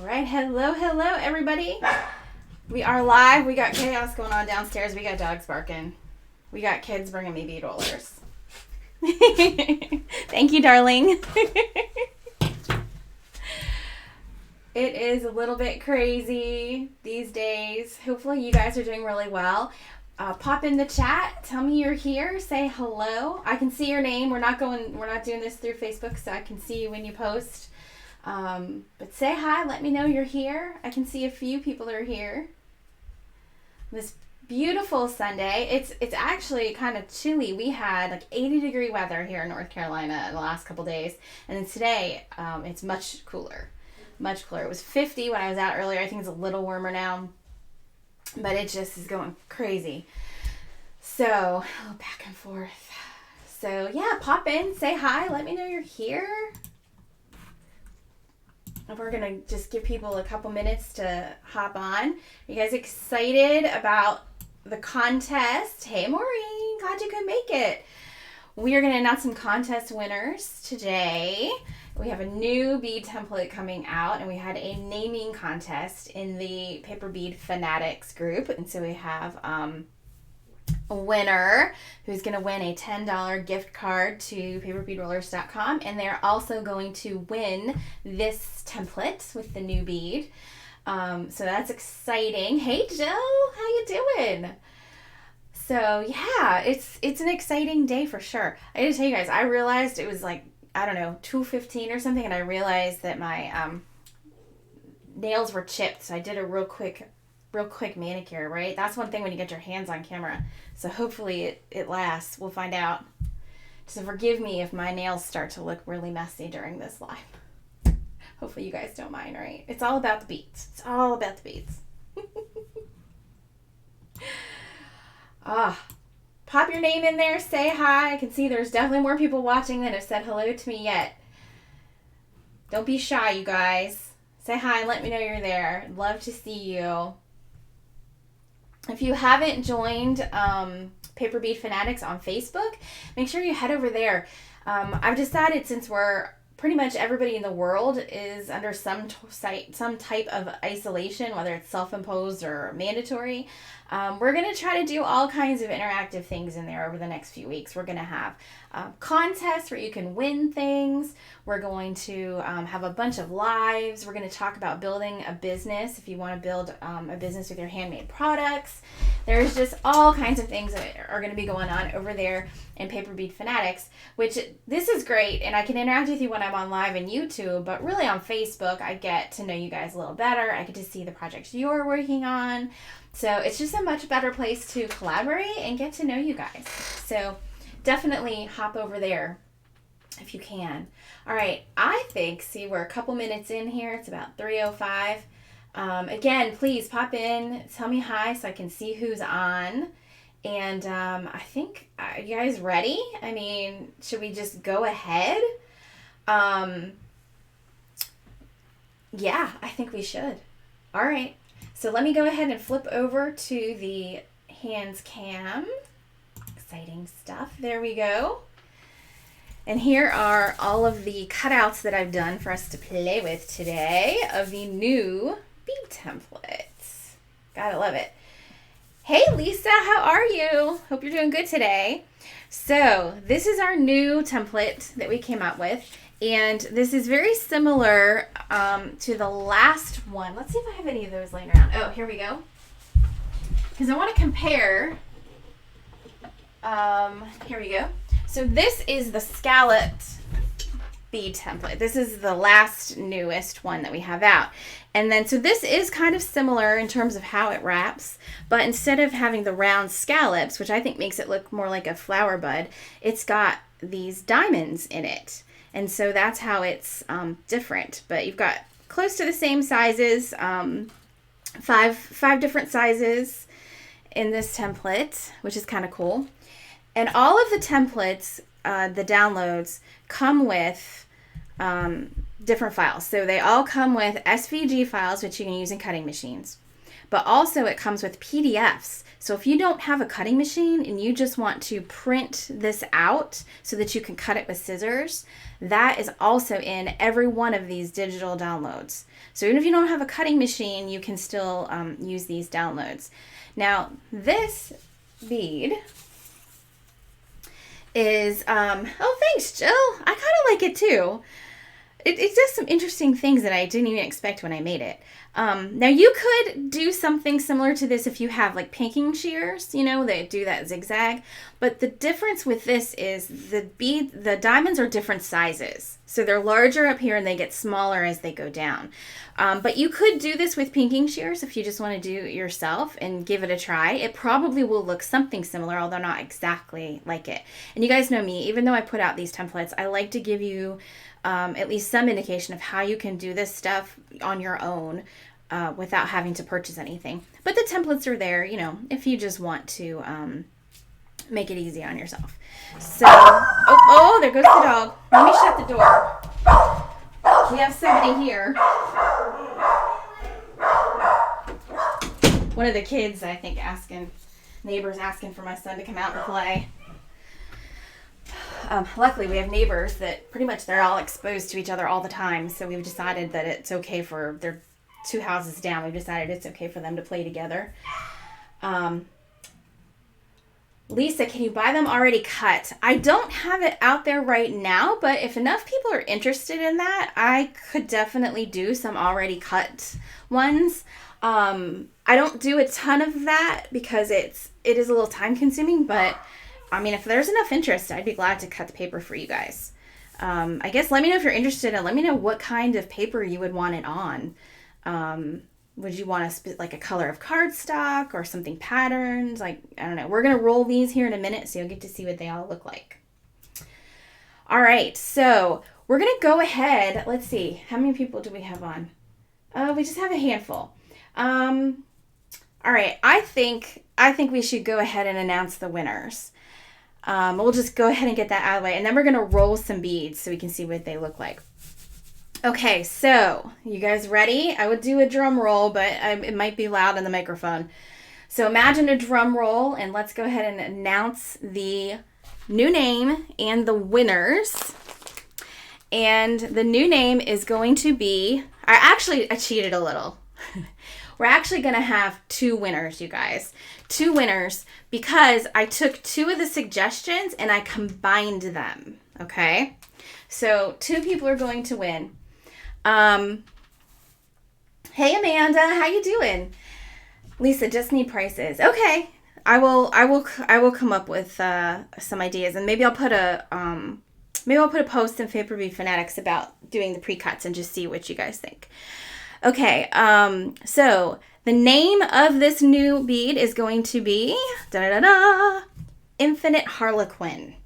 right, hello everybody. We are live. We got chaos going on downstairs. We got dogs barking. We got kids bringing me bead rollers. Thank you, darling. It is a little bit crazy these days. Hopefully you guys are doing really well. Pop in the chat. Tell me you're here. Say hello. I can see your name. We're not doing this through Facebook, so I can see you when you post. But say hi. Let me know you're here. I can see a few people are here. This beautiful Sunday. It's actually kind of chilly. We had like 80-degree weather here in North Carolina in the last couple days, and then today it's much cooler. Much cooler. It was 50 when I was out earlier. I think it's a little warmer now, but it just is going crazy. So back and forth. So yeah, pop in, say hi, let me know you're here. And we're gonna just give people a couple minutes to hop on. Are you guys excited about the contest? Hey Maureen, glad you could make it. We are gonna announce some contest winners today. We have a new bead template coming out, and we had a naming contest in the Paper Bead Fanatics group. And so we have a winner who's going to win a $10 gift card to paperbeadrollers.com, and they're also going to win this template with the new bead. So that's exciting. Hey Jill, how you doing? So yeah, it's an exciting day for sure. I gotta tell you guys, I realized it was like, I don't know, 2:15 or something, and I realized that my nails were chipped, so I did a real quick manicure, right? That's one thing when you get your hands on camera. So hopefully it lasts. We'll find out. So forgive me if my nails start to look really messy during this live. Hopefully you guys don't mind, right? It's all about the beads. It's all about the beads. Pop your name in there, say hi. I can see there's definitely more people watching than have said hello to me yet. Don't be shy, you guys. Say hi and let me know you're there. I'd love to see you. If you haven't joined Paper Bead Fanatics on Facebook, make sure you head over there. I've decided, since we're pretty much everybody in the world is under some type of isolation, whether it's self-imposed or mandatory, we're going to try to do all kinds of interactive things in there over the next few weeks. We're going to have contests where you can win things. We're going to have a bunch of lives. We're going to talk about building a business if you want to build a business with your handmade products. There's just all kinds of things that are going to be going on over there in Paper Bead Fanatics, which this is great, and I can interact with you when I'm on live in YouTube, but really on Facebook, I get to know you guys a little better. I get to see the projects you're working on. So it's just a much better place to collaborate and get to know you guys. So definitely hop over there if you can. All right, I think, see, we're a couple minutes in here. It's about 3:05. Again, please pop in, tell me hi so I can see who's on. And I think, are you guys ready? I mean, should we just go ahead? Yeah, I think we should. All right. So let me go ahead and flip over to the hands cam. Exciting stuff. There we go. And here are all of the cutouts that I've done for us to play with today of the new bead templates. Gotta love it. Hey Lisa, how are you? Hope you're doing good today. So this is our new template that we came out with. And this is very similar to the last one. Let's see if I have any of those laying around. Oh, here we go. Because I want to compare. Here we go. So this is the scalloped bead template. This is the last newest one that we have out. And then, so this is kind of similar in terms of how it wraps, but instead of having the round scallops, which I think makes it look more like a flower bud, it's got these diamonds in it. And so that's how it's different. But you've got close to the same sizes, five different sizes in this template, which is kind of cool. And all of the templates, the downloads, come with different files. So they all come with SVG files, which you can use in cutting machines. but also it comes with PDFs. So if you don't have a cutting machine and you just want to print this out so that you can cut it with scissors, that is also in every one of these digital downloads. So even if you don't have a cutting machine, you can still use these downloads. Now, this bead is, oh, thanks, Jill. I kind of like it too. It does some interesting things that I didn't even expect when I made it. Now you could do something similar to this if you have like pinking shears, you know, they do that zigzag. But the difference with this is the diamonds are different sizes. So they're larger up here and they get smaller as they go down. But you could do this with pinking shears if you just want to do it yourself and give it a try. It probably will look something similar, although not exactly like it. And you guys know me, even though I put out these templates, I like to give you at least some indication of how you can do this stuff on your own without having to purchase anything. But the templates are there, you know, if you just want to make it easy on yourself. So, oh, there goes the dog. Let me shut the door. We have somebody here. One of the kids, I think, neighbors asking for my son to come out and play. Luckily, we have neighbors that pretty much they're all exposed to each other all the time. So we've decided that it's okay for, they're 2 houses down. We've decided it's okay for them to play together. Lisa, can you buy them already cut? I don't have it out there right now, but if enough people are interested in that, I could definitely do some already cut ones. I don't do a ton of that because it is a little time consuming, but I mean, if there's enough interest, I'd be glad to cut the paper for you guys. I guess let me know if you're interested and let me know what kind of paper you would want it on. Would you want like a color of cardstock or something patterned? Like, I don't know. We're going to roll these here in a minute so you'll get to see what they all look like. All right. So we're going to go ahead. Let's see. How many people do we have on? We just have a handful. All right. I think we should go ahead and announce the winners. We'll just go ahead and get that out of the way. And then we're going to roll some beads so we can see what they look like. Okay, so you guys ready? I would do a drum roll, but it might be loud in the microphone. So imagine a drum roll, and let's go ahead and announce the new name and the winners. And the new name is going to be, I cheated a little. We're actually going to have 2 winners, you guys. 2 winners because I took 2 of the suggestions and I combined them, okay? So 2 people are going to win. Hey Amanda, how you doing? Lisa, just need prices. Okay, I will come up with some ideas, and maybe I'll put a post in Paper Bead Fanatics about doing the pre-cuts and just see what you guys think. Okay, so the name of this new bead is going to be Infinite Harlequin.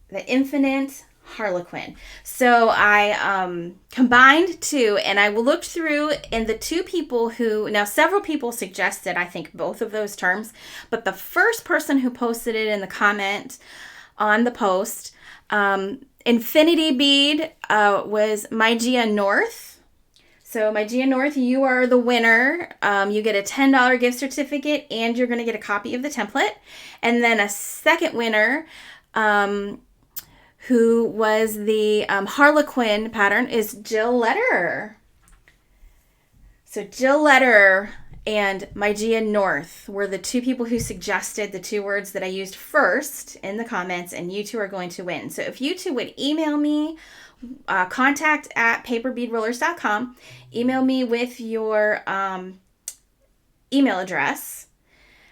The Infinite Harlequin. So I combined 2, and I looked through, and the 2 people now several people suggested, I think, both of those terms, but the first person who posted it in the comment on the post, Infinity Bead, was Mygia North. So Mygia North, you are the winner. You get a $10 gift certificate, and you're going to get a copy of the template. And then a second winner, who was the Harlequin pattern, is Jill Lederer. So Jill Lederer and Mygia North were the 2 people who suggested the 2 words that I used first in the comments, and you 2 are going to win. So if you 2 would email me, contact@paperbeadrollers.com, email me with your email address,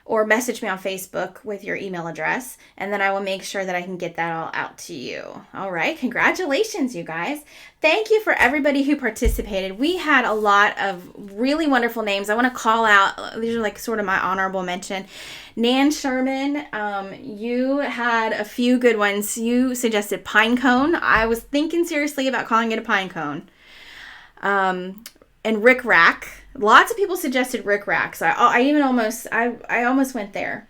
or message me on Facebook with your email address, and then I will make sure that I can get that all out to you. All right, congratulations, you guys. Thank you for everybody who participated. We had a lot of really wonderful names. I want to call out, these are like sort of my honorable mention. Nan Sherman, you had a few good ones. You suggested pinecone. I was thinking seriously about calling it a pinecone. And Rick Rack. Lots of people suggested Rick Rack, so I almost went there,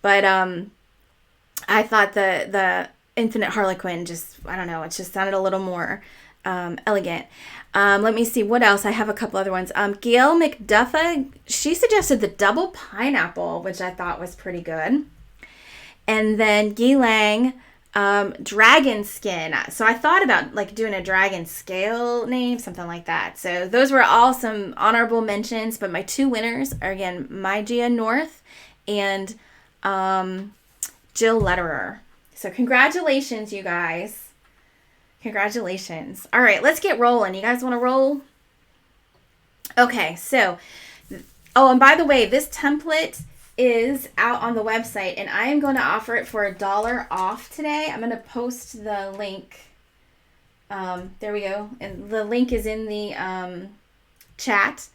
but I thought the Infinite Harlequin just, I don't know, it just sounded a little more elegant. Let me see what else. I have a couple other ones. Gail McDuffa, she suggested the double pineapple, which I thought was pretty good. And then Gilang, dragon skin. So I thought about like doing a dragon scale name, something like that. So those were all some honorable mentions, but my two winners are again Mygia North and Jill Letterer. So congratulations, you guys. Congratulations. All right, let's get rolling. You guys want to roll? Okay, so, oh, and by the way, this template is out on the website, and I am going to offer it for $1 off today. I'm going to post the link. There we go. And the link is in the chat.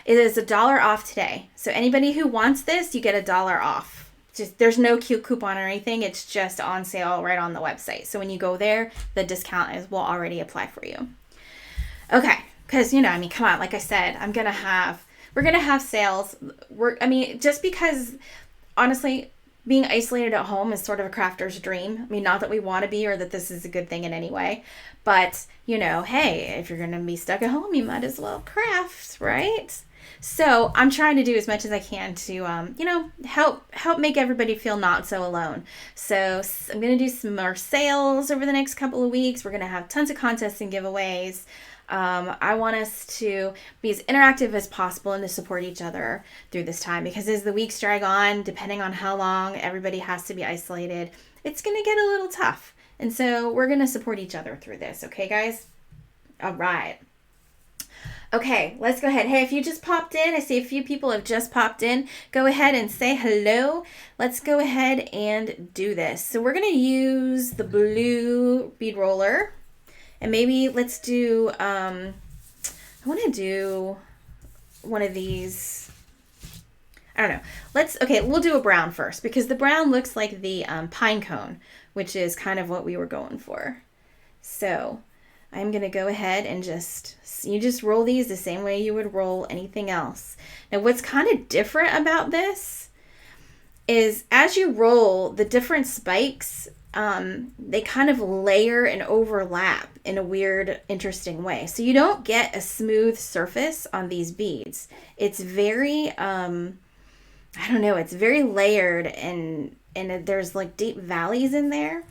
It is $1 off today. So anybody who wants this, you get $1 off. Just there's no cute coupon or anything. It's just on sale right on the website. So when you go there, the discount will already apply for you. Okay, because I mean, come on. Like I said, we're gonna have sales. Just because honestly, being isolated at home is sort of a crafter's dream. I mean, not that we want to be or that this is a good thing in any way, but hey, if you're gonna be stuck at home, you might as well craft, right? So I'm trying to do as much as I can to, help make everybody feel not so alone. So I'm going to do some more sales over the next couple of weeks. We're going to have tons of contests and giveaways. I want us to be as interactive as possible and to support each other through this time, because as the weeks drag on, depending on how long everybody has to be isolated, it's going to get a little tough. And so we're going to support each other through this. Okay, guys? All right. Okay, let's go ahead. Hey, if you just popped in, I see a few people have just popped in. Go ahead and say hello. Let's go ahead and do this. So we're going to use the blue bead roller. And maybe let's do, I want to do one of these. I don't know. We'll do a brown first, because the brown looks like the pine cone, which is kind of what we were going for. So I'm going to go ahead and you just roll these the same way you would roll anything else. Now, what's kind of different about this is as you roll, the different spikes, they kind of layer and overlap in a weird, interesting way. So you don't get a smooth surface on these beads. It's very, it's very layered and there's like deep valleys in there.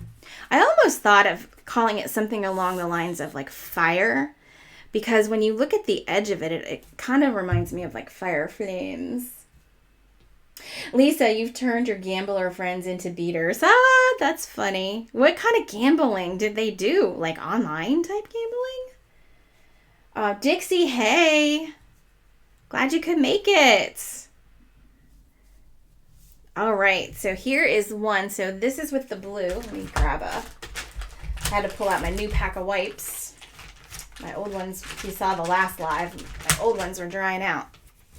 I almost thought of calling it something along the lines of like fire, because when you look at the edge of it, it kind of reminds me of like fire flames. Lisa, you've turned your gambler friends into beaders. Ah, that's funny. What kind of gambling did they do? Like online type gambling? Dixie, hey. Glad you could make it. All right, so here is one. So this is with the blue. Let me I had to pull out my new pack of wipes. My old ones, if you saw the last live, my old ones are drying out.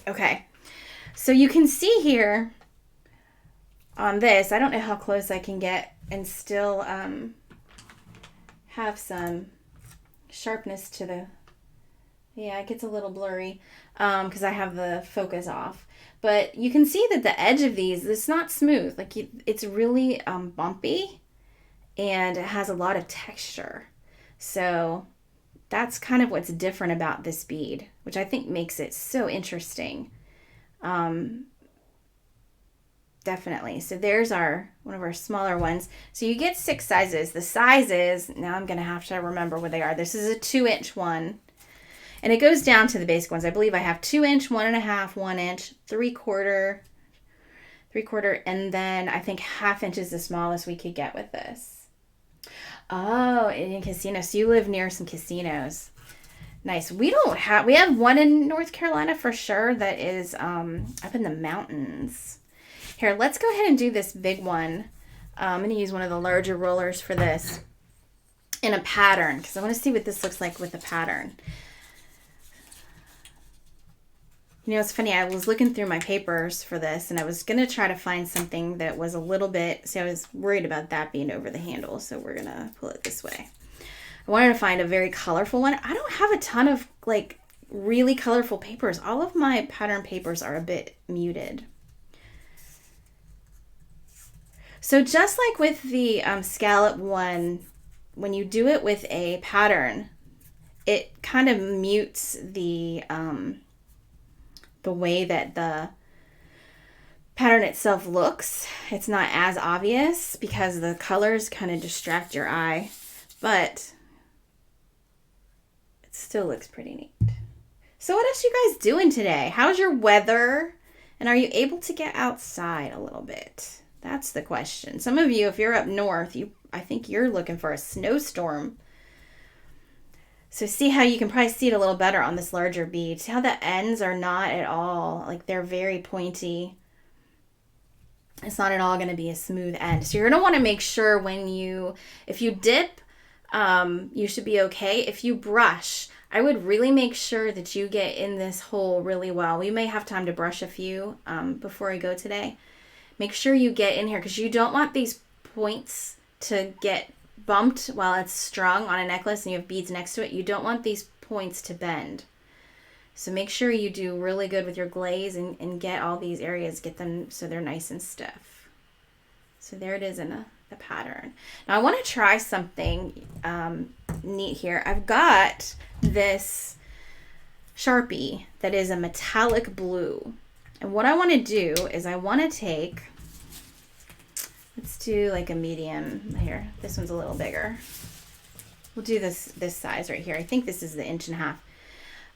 Okay, so you can see here on this, I don't know how close I can get and still have some sharpness to the, yeah, it gets a little blurry because I have the focus off. But you can see that the edge of these, it's not smooth. Like it's really bumpy, and it has a lot of texture. So that's kind of what's different about this bead, which I think makes it so interesting. Definitely. So there's one of our smaller ones. So you get 6 sizes. The sizes, now I'm going to have to remember what they are. This is a 2-inch one. And it goes down to the basic ones. I believe I have 2-inch, 1.5, 1-inch, 3/4, and then I think 1/2 inch is the smallest we could get with this. Oh, in casinos. So you live near some casinos. Nice. We have one in North Carolina for sure that is up in the mountains. Here, let's go ahead and do this big one. I'm going to use one of the larger rollers for this in a pattern, because I want to see what this looks like with a pattern. It's funny, I was looking through my papers for this, and I was going to try to find something that was a little bit, I was worried about that being over the handle, so we're going to pull it this way. I wanted to find a very colorful one. I don't have a ton of, really colorful papers. All of my pattern papers are a bit muted. So just like with the scallop one, when you do it with a pattern, it kind of mutes the way that the pattern itself looks. It's not as obvious because the colors kind of distract your eye, but it still looks pretty neat. So what else you guys doing today? How's your weather? And are you able to get outside a little bit? That's the question. Some of you, if you're up north, I think you're looking for a snowstorm. So see how you can probably see it a little better on this larger bead. See how the ends are not at all, like they're very pointy. It's not at all going to be a smooth end. So you're going to want to make sure if you dip, you should be okay. If you brush, I would really make sure that you get in this hole really well. We may have time to brush a few before I go today. Make sure you get in here because you don't want these points to get bumped while it's strung on a necklace and you have beads next to it. You don't want these points to bend. So make sure you do really good with your glaze and get all these areas, get them so they're nice and stiff. So there it is in the pattern. Now I want to try something neat here. I've got this Sharpie that is a metallic blue. And what I want to do is I want to take, let's do like a medium here. This one's a little bigger. We'll do this size right here. I think this is the 1.5 inches.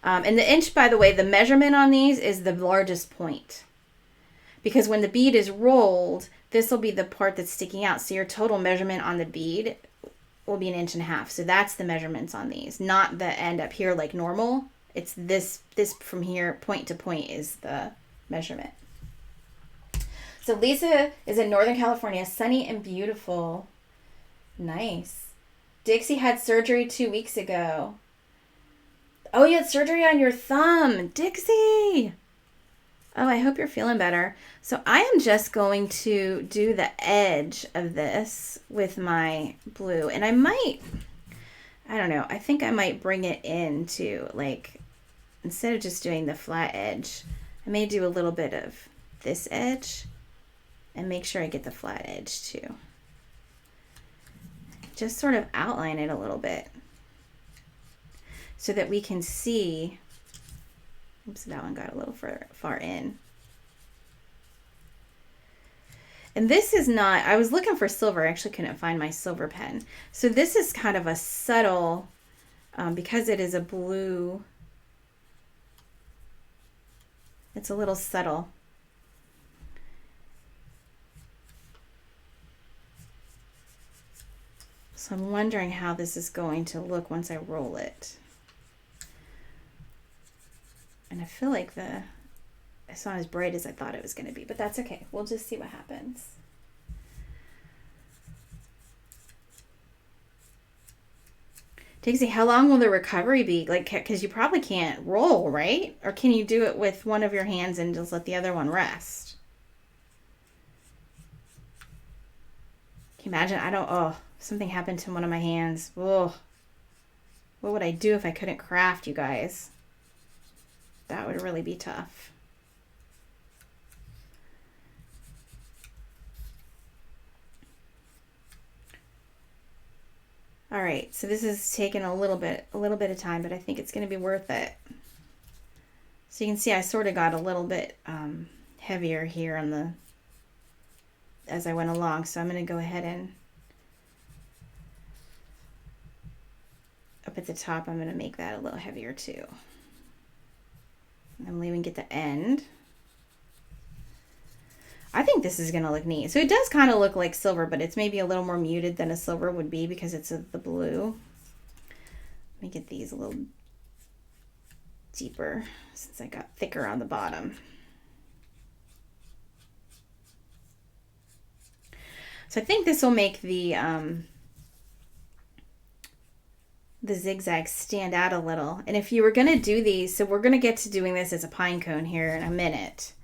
And the inch, by the way, the measurement on these is the largest point. Because when the bead is rolled, this will be the part that's sticking out. So your total measurement on the bead will be 1.5 inches. So that's the measurements on these, not the end up here like normal. It's this from here, point to point is the measurement. So Lisa is in Northern California, sunny and beautiful. Nice. Dixie had surgery 2 weeks ago. Oh, you had surgery on your thumb. Dixie! Oh, I hope you're feeling better. So I am just going to do the edge of this with my blue. And I don't know, I think I might bring it into, like, instead of just doing the flat edge, I may do a little bit of this edge and make sure I get the flat edge too. Just sort of outline it a little bit so that we can see. Oops, that one got a little far in. And this is not, I was looking for silver. I actually couldn't find my silver pen. So this is kind of a subtle, because it is a blue, it's a little subtle. So I'm wondering how this is going to look once I roll it. And I feel like it's not as bright as I thought it was going to be, but that's okay. We'll just see what happens. Dixie, how long will the recovery be? Like, because you probably can't roll, right? Or can you do it with one of your hands and just let the other one rest? Can you imagine? Something happened to one of my hands. Oh, what would I do if I couldn't craft, you guys? That would really be tough. All right, so this is taking a little bit of time, but I think it's going to be worth it. So you can see I sort of got a little bit heavier here on as I went along. So I'm going to go ahead and up at the top, I'm going to make that a little heavier too. I'm leaving at the end. I think this is going to look neat. So it does kind of look like silver, but it's maybe a little more muted than a silver would be because it's the blue. Let me get these a little deeper since I got thicker on the bottom. So I think this will make the zigzag stand out a little. And if you were going to do these, so we're going to get to doing this as a pine cone here in a minute.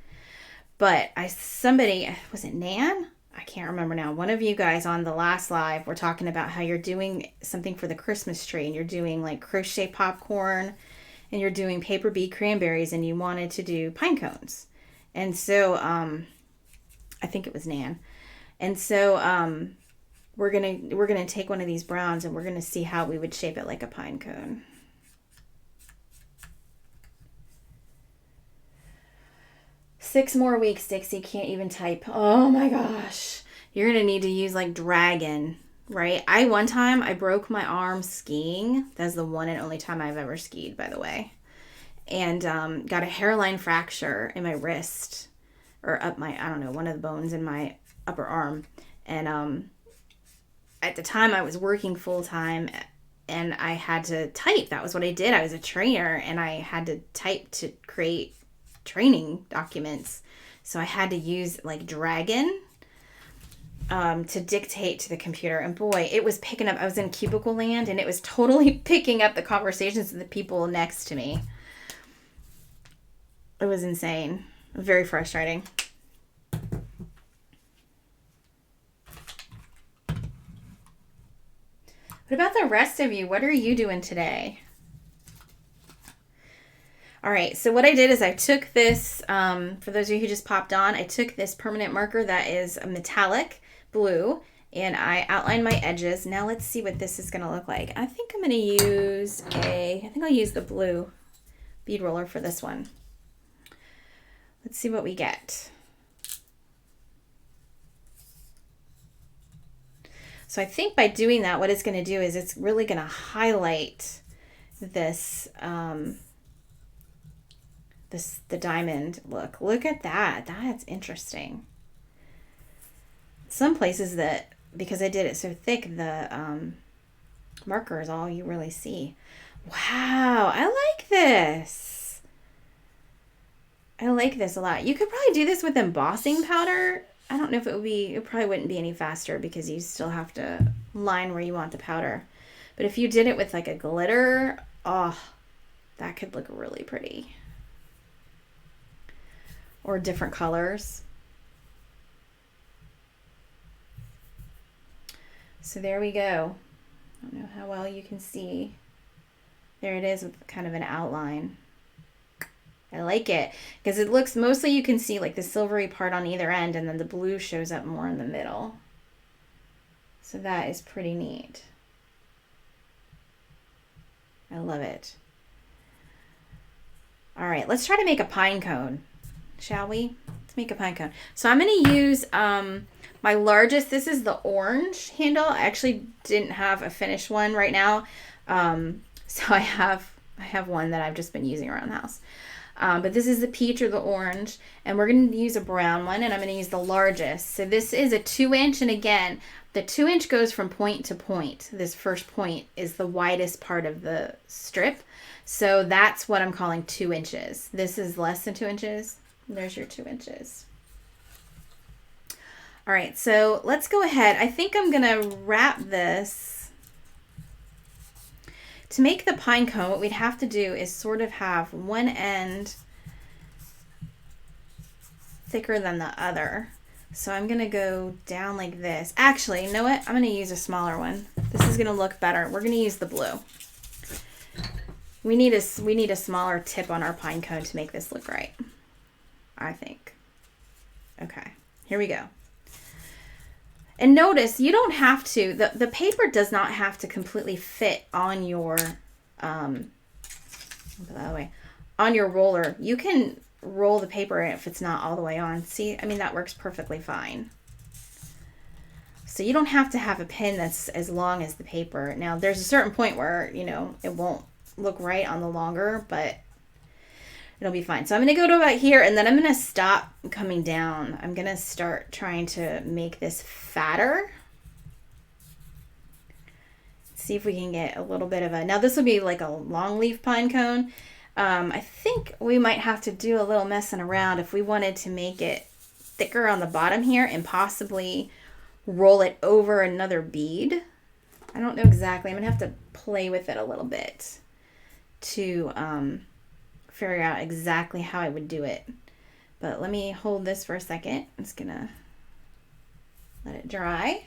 But was it Nan? I can't remember now. One of you guys on the last live were talking about how you're doing something for the Christmas tree and you're doing like crochet popcorn and you're doing paper bead cranberries and you wanted to do pine cones. And so I think it was Nan. And so we're gonna take one of these browns and we're gonna see how we would shape it like a pine cone. 6 more weeks, Dixie. Can't even type. Oh my gosh. You're going to need to use like Dragon, right? One time I broke my arm skiing. That's the one and only time I've ever skied, by the way. And got a hairline fracture in my wrist, or up my, I don't know, one of the bones in my upper arm. And at the time I was working full time and I had to type. That was what I did. I was a trainer and I had to type to create training documents. So I had to use like Dragon to dictate to the computer. And boy, it was picking up. I was in cubicle land and it was totally picking up the conversations of the people next to me. It was insane. Very frustrating. What about the rest of you? What are you doing today? All right, so what I did is I took this, for those of you who just popped on, I took this permanent marker that is a metallic blue, and I outlined my edges. Now let's see what this is going to look like. I think I'm going to use I'll use the blue bead roller for this one. Let's see what we get. So I think by doing that, what it's going to do is it's really going to highlight this, the diamond look. Look at that. That's interesting. Some places that, because I did it so thick, the marker is all you really see. Wow, I like this. I like this a lot. You could probably do this with embossing powder. I don't know if it probably wouldn't be any faster because you still have to line where you want the powder. But if you did it with like a glitter, oh, that could look really pretty. Or different colors. So there we go. I don't know how well you can see. There it is with kind of an outline. I like it because it looks, mostly you can see like the silvery part on either end and then the blue shows up more in the middle. So that is pretty neat. I love it. All right, let's try to make a pine cone, shall we? Let's make a pine cone. So I'm going to use my largest. This is the orange handle. I actually didn't have a finished one right now. So I have one that I've just been using around the house. But this is the peach or the orange, and we're going to use a brown one, and I'm going to use the largest. So this is a 2-inch, and again, the 2-inch goes from point to point. This first point is the widest part of the strip, so that's what I'm calling 2 inches. This is less than 2 inches. There's your 2 inches. All right, so let's go ahead. I think I'm going to wrap this. To make the pine cone, what we'd have to do is sort of have one end thicker than the other. So I'm going to go down like this. Actually, you know what? I'm going to use a smaller one. This is going to look better. We're going to use the blue. We need a smaller tip on our pine cone to make this look right, I think. Okay, here we go. And notice you don't have to, the paper does not have to completely fit on your, on your roller. You can roll the paper if it's not all the way on. See, I mean, that works perfectly fine. So you don't have to have a pin that's as long as the paper. Now, there's a certain point where, you know, it won't look right on the longer, but it'll be fine. So I'm going to go to about here, and then I'm going to stop coming down. I'm going to start trying to make this fatter. See if we can get a little bit of a... Now, this will be like a long leaf pine cone. I think we might have to do a little messing around if we wanted to make it thicker on the bottom here and possibly roll it over another bead. I don't know exactly. I'm going to have to play with it a little bit to... figure out exactly how I would do it. But let me hold this for a second. I'm just gonna let it dry.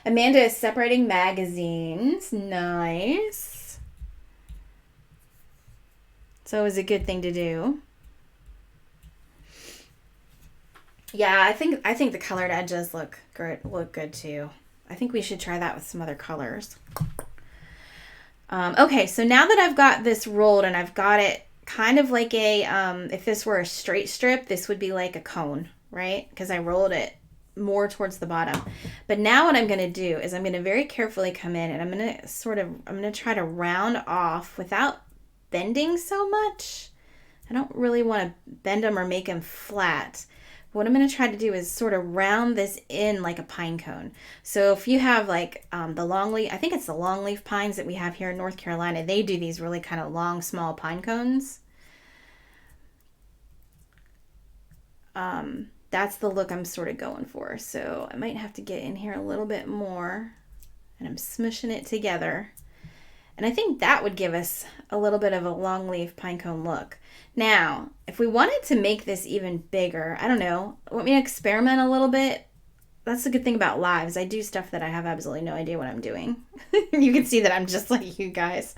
Amanda is separating magazines. Nice. So it was a good thing to do. Yeah, I think the colored edges look good too. I think we should try that with some other colors. Okay, so now that I've got this rolled and I've got it kind of like a, if this were a straight strip, this would be like a cone, right? Because I rolled it more towards the bottom. But now what I'm going to do is I'm going to very carefully come in and I'm going to try to round off without bending so much. I don't really want to bend them or make them flat. What I'm going to try to do is sort of round this in like a pine cone. So if you have like the longleaf, I think it's the longleaf pines that we have here in North Carolina, they do these really kind of long, small pine cones. That's the look I'm sort of going for. So I might have to get in here a little bit more, and I'm smushing it together. And I think that would give us a little bit of a longleaf pinecone look. Now, if we wanted to make this even bigger, I don't know, want me to experiment a little bit? That's the good thing about lives. I do stuff that I have absolutely no idea what I'm doing. You can see that I'm just like you guys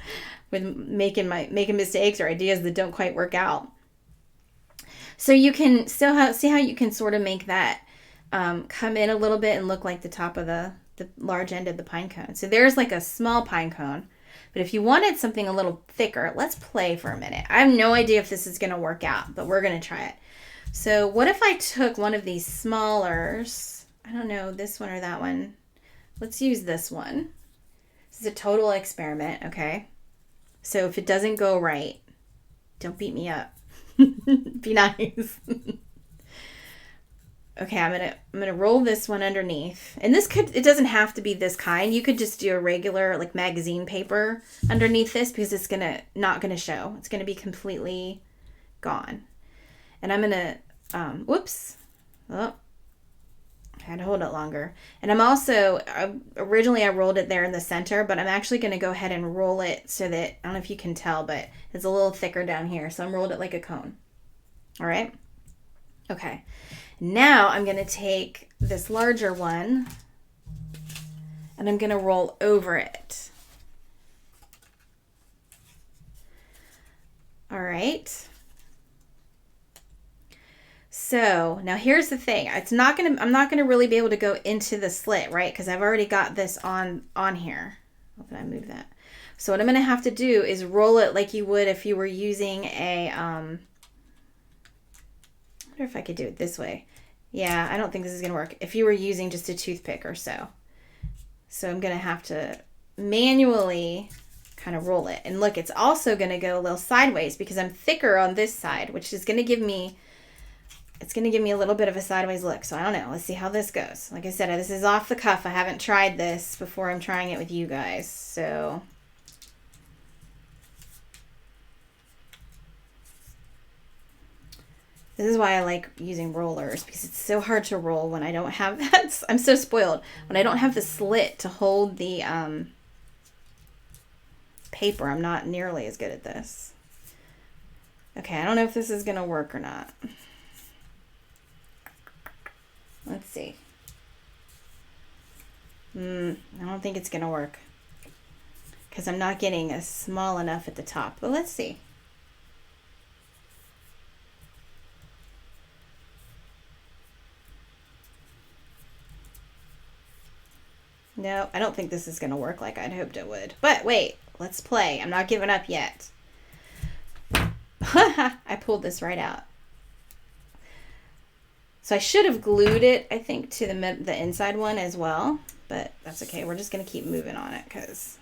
with making mistakes or ideas that don't quite work out. So you can still see how you can sort of make that come in a little bit and look like the top of the large end of the pine cone. So there's like a small pine cone. But if you wanted something a little thicker, let's play for a minute. I have no idea if this is going to work out, but we're going to try it. So what if I took one of these smallers? I don't know, this one or that one. Let's use this one. This is a total experiment, okay? So if it doesn't go right, don't beat me up. Be nice. Okay, I'm gonna roll this one underneath. And it doesn't have to be this kind. You could just do a regular like magazine paper underneath this because it's not gonna show. It's gonna be completely gone. And I'm gonna whoops. Oh, I had to hold it longer. And I'm also originally I rolled it there in the center, but I'm actually gonna go ahead and roll it so that I don't know if you can tell, but it's a little thicker down here. So I'm rolled it like a cone. All right. Okay. Now I'm going to take this larger one and I'm going to roll over it. All right. So now here's the thing. I'm not going to really be able to go into the slit, right? Because I've already got this on here. How can I move that? So what I'm going to have to do is roll it like you would if you were using a, I wonder if I could do it this way. Yeah, I don't think this is going to work. If you were using just a toothpick or so. So I'm going to have to manually kind of roll it. And look, it's also going to go a little sideways because I'm thicker on this side, which is going to give me, it's going to give me a little bit of a sideways look. So I don't know. Let's see how this goes. Like I said, this is off the cuff. I haven't tried this before I'm trying it with you guys. So this is why I like using rollers because it's so hard to roll when I don't have that. I'm so spoiled. When I don't have the slit to hold the paper, I'm not nearly as good at this. Okay, I don't know if this is going to work or not. Let's see. I don't think it's going to work because I'm not getting a small enough at the top. But let's see. No, I don't think this is going to work like I'd hoped it would. But wait, let's play. I'm not giving up yet. I pulled this right out. So I should have glued it, I think, to the inside one as well. But that's okay. We're just going to keep moving on it because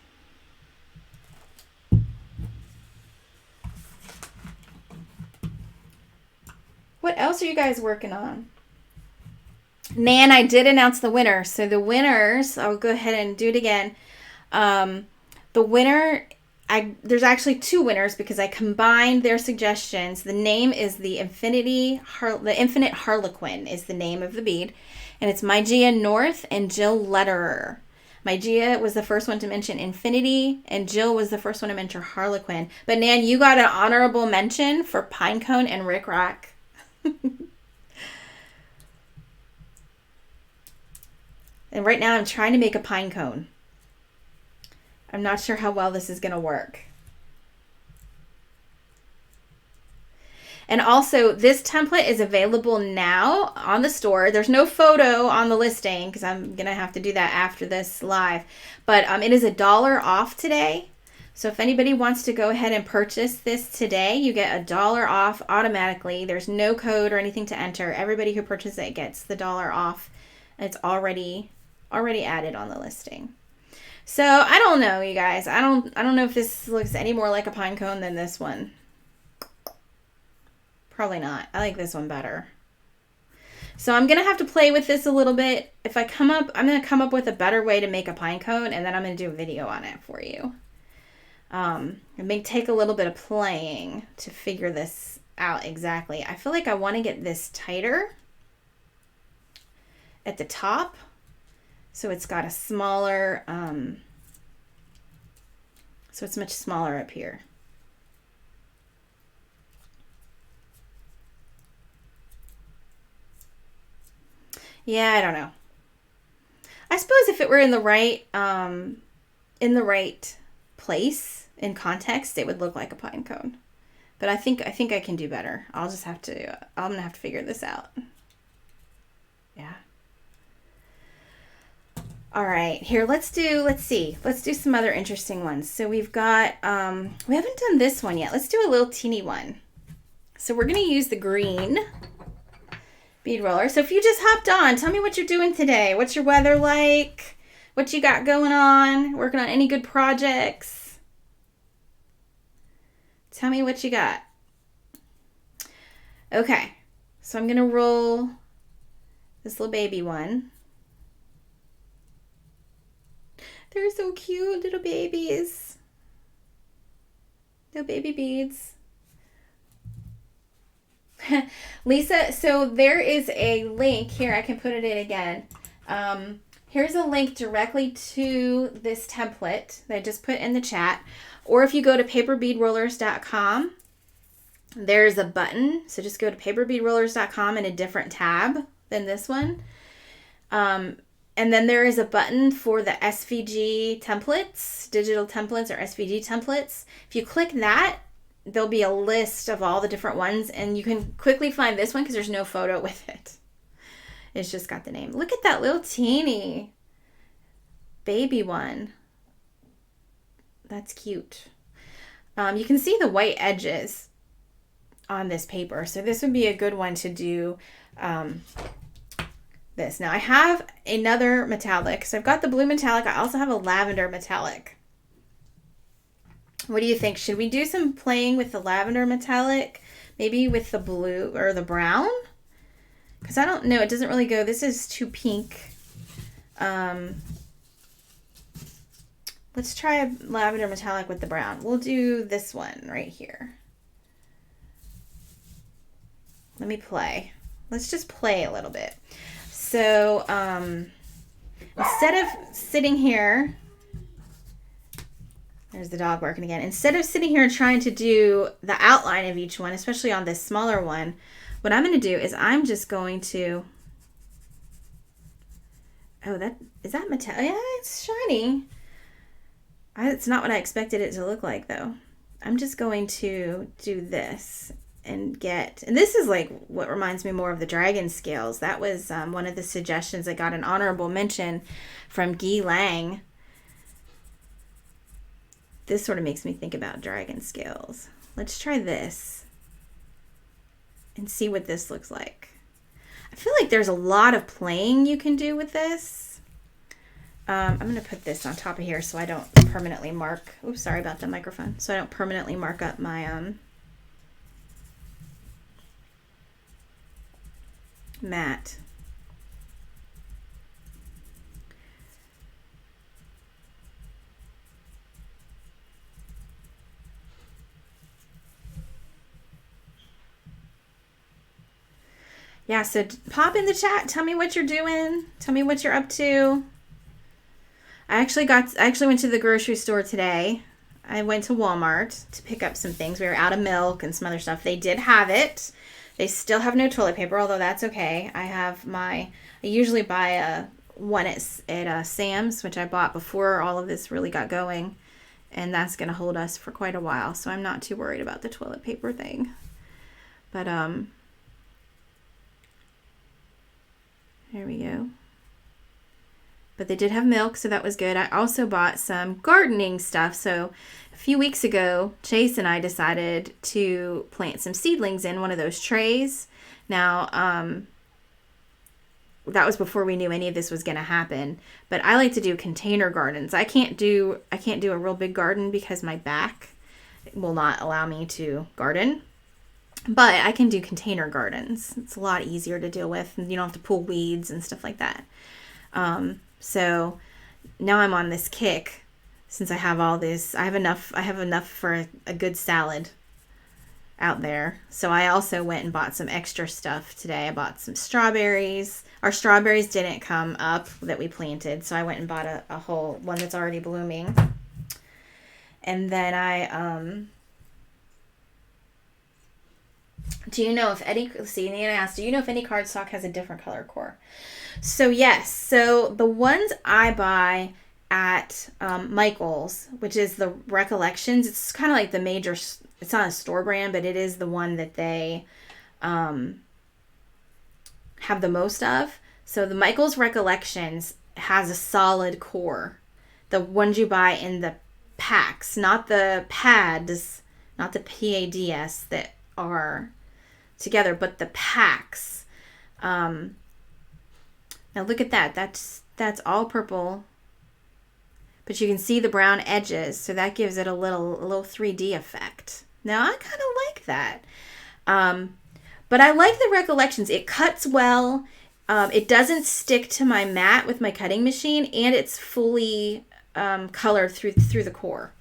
what else are you guys working on? Nan, I did announce the winner. So the winners, I'll go ahead and do it again. The winner, there's actually two winners because I combined their suggestions. The name is the Infinite Harlequin is the name of the bead. And it's Mygia North and Jill Letterer. Mygia was the first one to mention Infinity, and Jill was the first one to mention Harlequin. But Nan, you got an honorable mention for Pinecone and Rick Rack. And right now I'm trying to make a pine cone. I'm not sure how well this is going to work. And also, this template is available now on the store. There's no photo on the listing because I'm going to have to do that after this live. But it is $1 off today. So if anybody wants to go ahead and purchase this today, you get $1 off automatically. There's no code or anything to enter. Everybody who purchases it gets the $1 off. It's already added on the listing. So I don't know, you guys. I don't know if this looks any more like a pine cone than this one. Probably not. I like this one better. So I'm going to have to play with this a little bit. If I come up, I'm going to come up with a better way to make a pine cone, and then I'm going to do a video on it for you. It may take a little bit of playing to figure this out exactly. I feel like I want to get this tighter at the top, so it's got a smaller, so it's much smaller up here. Yeah, I don't know. I suppose if it were in the right place in context, it would look like a pine cone. But I think I can do better. I'm gonna have to figure this out. Yeah. All right, here, let's do some other interesting ones. So we've got, we haven't done this one yet. Let's do a little teeny one. So we're gonna use the green bead roller. So if you just hopped on, tell me what you're doing today. What's your weather like? What you got going on? Working on any good projects? Tell me what you got. Okay, so I'm gonna roll this little baby one. They're so cute, little babies. Little baby beads. Lisa, so there is a link here. I can put it in again. Here's a link directly to this template that I just put in the chat. Or if you go to paperbeadrollers.com, there's a button. So just go to paperbeadrollers.com in a different tab than this one. And then there is a button for the SVG templates, digital templates or SVG templates. If you click that, there'll be a list of all the different ones, and you can quickly find this one because there's no photo with it. It's just got the name. Look at that little teeny baby one. That's cute. You can see the white edges on this paper, so this would be a good one to do this. Now I have another metallic. So I've got the blue metallic. I also have a lavender metallic. What do you think? Should we do some playing with the lavender metallic? Maybe with the blue or the brown? Because I don't know. It doesn't really go. This is too pink. Let's try a lavender metallic with the brown. We'll do this one right here. Let me play. Let's just play a little bit. So instead of sitting here, there's the dog barking again. Instead of sitting here and trying to do the outline of each one, especially on this smaller one, what I'm going to do is I'm just going to, is that metallic? Yeah, it's shiny. It's not what I expected it to look like though. I'm just going to do this and this is like what reminds me more of the dragon scales. That was one of the suggestions that got an honorable mention from Guy Lang. This sort of makes me think about dragon scales. Let's try this and see what this looks like. I feel like there's a lot of playing you can do with this. I'm going to put this on top of here so I don't permanently mark. Oops, sorry about the microphone. So I don't permanently mark up my mat. Yeah, so pop in the chat. Tell me what you're doing. Tell me what you're up to. I actually went to the grocery store today. I went to Walmart to pick up some things. We were out of milk and some other stuff. They did have it. They still have no toilet paper, although that's okay. I usually buy one at Sam's, which I bought before all of this really got going. And that's going to hold us for quite a while. So I'm not too worried about the toilet paper thing. But, there we go. but they did have milk, so that was good. I also bought some gardening stuff. So a few weeks ago, Chase and I decided to plant some seedlings in one of those trays. Now, that was before we knew any of this was going to happen, but I like to do container gardens. I can't do a real big garden because my back will not allow me to garden, but I can do container gardens. It's a lot easier to deal with, and you don't have to pull weeds and stuff like that. So now I'm on this kick since I have all this. I have enough for a good salad out there. So I also went and bought some extra stuff today. I bought some strawberries. Our strawberries didn't come up that we planted, so I went and bought a whole one that's already blooming. And then do you know if any cardstock has a different color core? So yes, so the ones I buy at Michael's, which is the Recollections, it's kind of like the major, it's not a store brand, but it is the one that they have the most of. So the Michael's Recollections has a solid core. The ones you buy in the packs, not the pads, not the PADS that are together, but the packs. Now look at that. That's all purple, but you can see the brown edges, so that gives it a little 3D effect. Now I kind of like that. But I like the Recollections. It cuts well. It doesn't stick to my mat with my cutting machine, and it's fully colored through the core.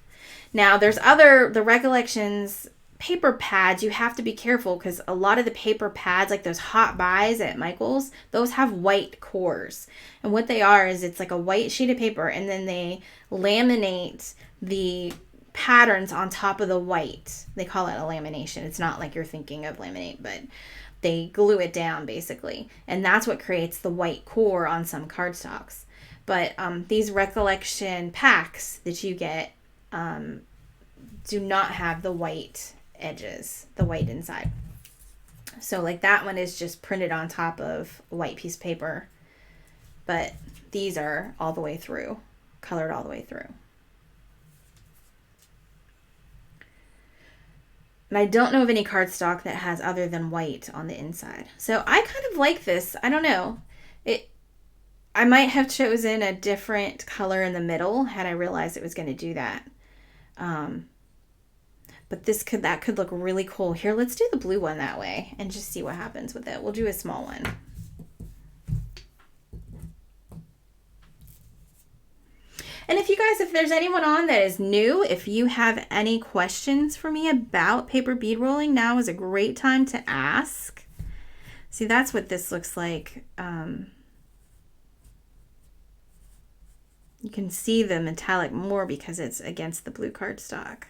Now there's the Recollections paper pads. You have to be careful because a lot of the paper pads, like those hot buys at Michael's, those have white cores. And what they are is it's like a white sheet of paper, and then they laminate the patterns on top of the white. They call it a lamination. It's not like you're thinking of laminate, but they glue it down basically. And that's what creates the white core on some cardstocks. But these Recollection packs that you get do not have the white edges, the white inside. So like that one is just printed on top of a white piece of paper, but these are all the way through, colored all the way through. And I don't know of any cardstock that has other than white on the inside. So I kind of like this. I don't know. I might have chosen a different color in the middle had I realized it was going to do that. But that could look really cool. Here, let's do the blue one that way and just see what happens with it. We'll do a small one. And if there's anyone on that is new, if you have any questions for me about paper bead rolling, now is a great time to ask. See, that's what this looks like. You can see the metallic more because it's against the blue cardstock.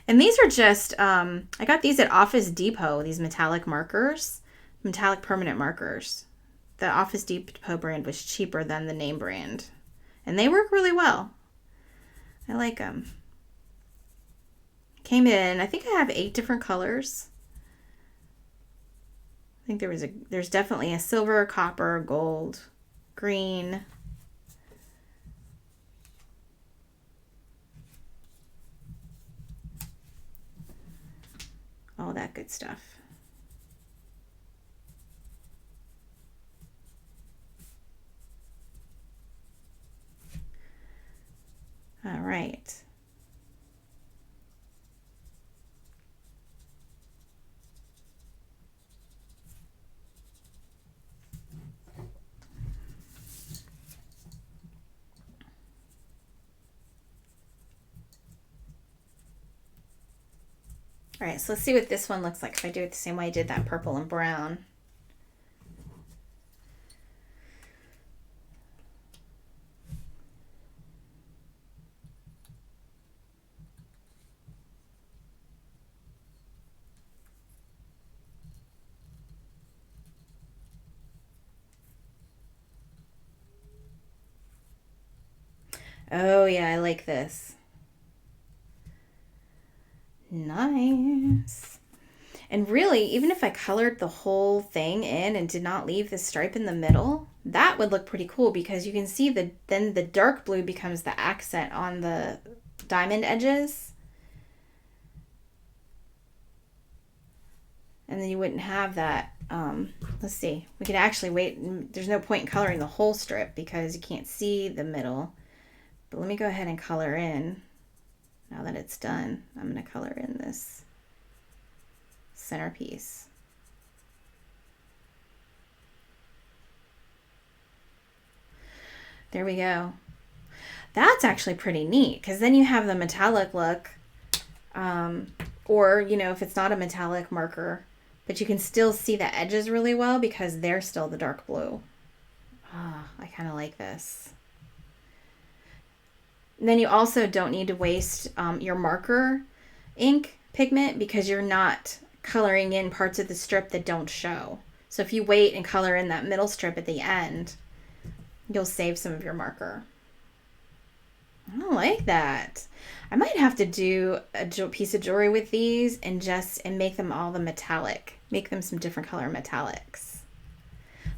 And these are just, I got these at Office Depot, these metallic markers, metallic permanent markers. The Office Depot brand was cheaper than the name brand. And they work really well. I like them. Came in, I think I have 8 different colors. I think there's definitely a silver, copper, gold, green. All that good stuff. All right. All right, so let's see what this one looks like if I do it the same way I did that purple and brown. Oh yeah, I like this. Nice. And really, even if I colored the whole thing in and did not leave the stripe in the middle, That would look pretty cool because you can see then the dark blue becomes the accent on the diamond edges. And then you wouldn't have that. Let's see. We could actually wait. There's no point in coloring the whole strip because you can't see the middle. But let me go ahead and color in. Now that it's done, I'm going to color in this centerpiece. There we go. That's actually pretty neat because then you have the metallic look. Or, you know, if it's not a metallic marker, but you can still see the edges really well because they're still the dark blue. Ah, I kind of like this. And then you also don't need to waste your marker ink pigment because you're not coloring in parts of the strip that don't show. So if you wait and color in that middle strip at the end, you'll save some of your marker. I like that. I might have to do a piece of jewelry with these and make them all the metallic. Make them some different color metallics.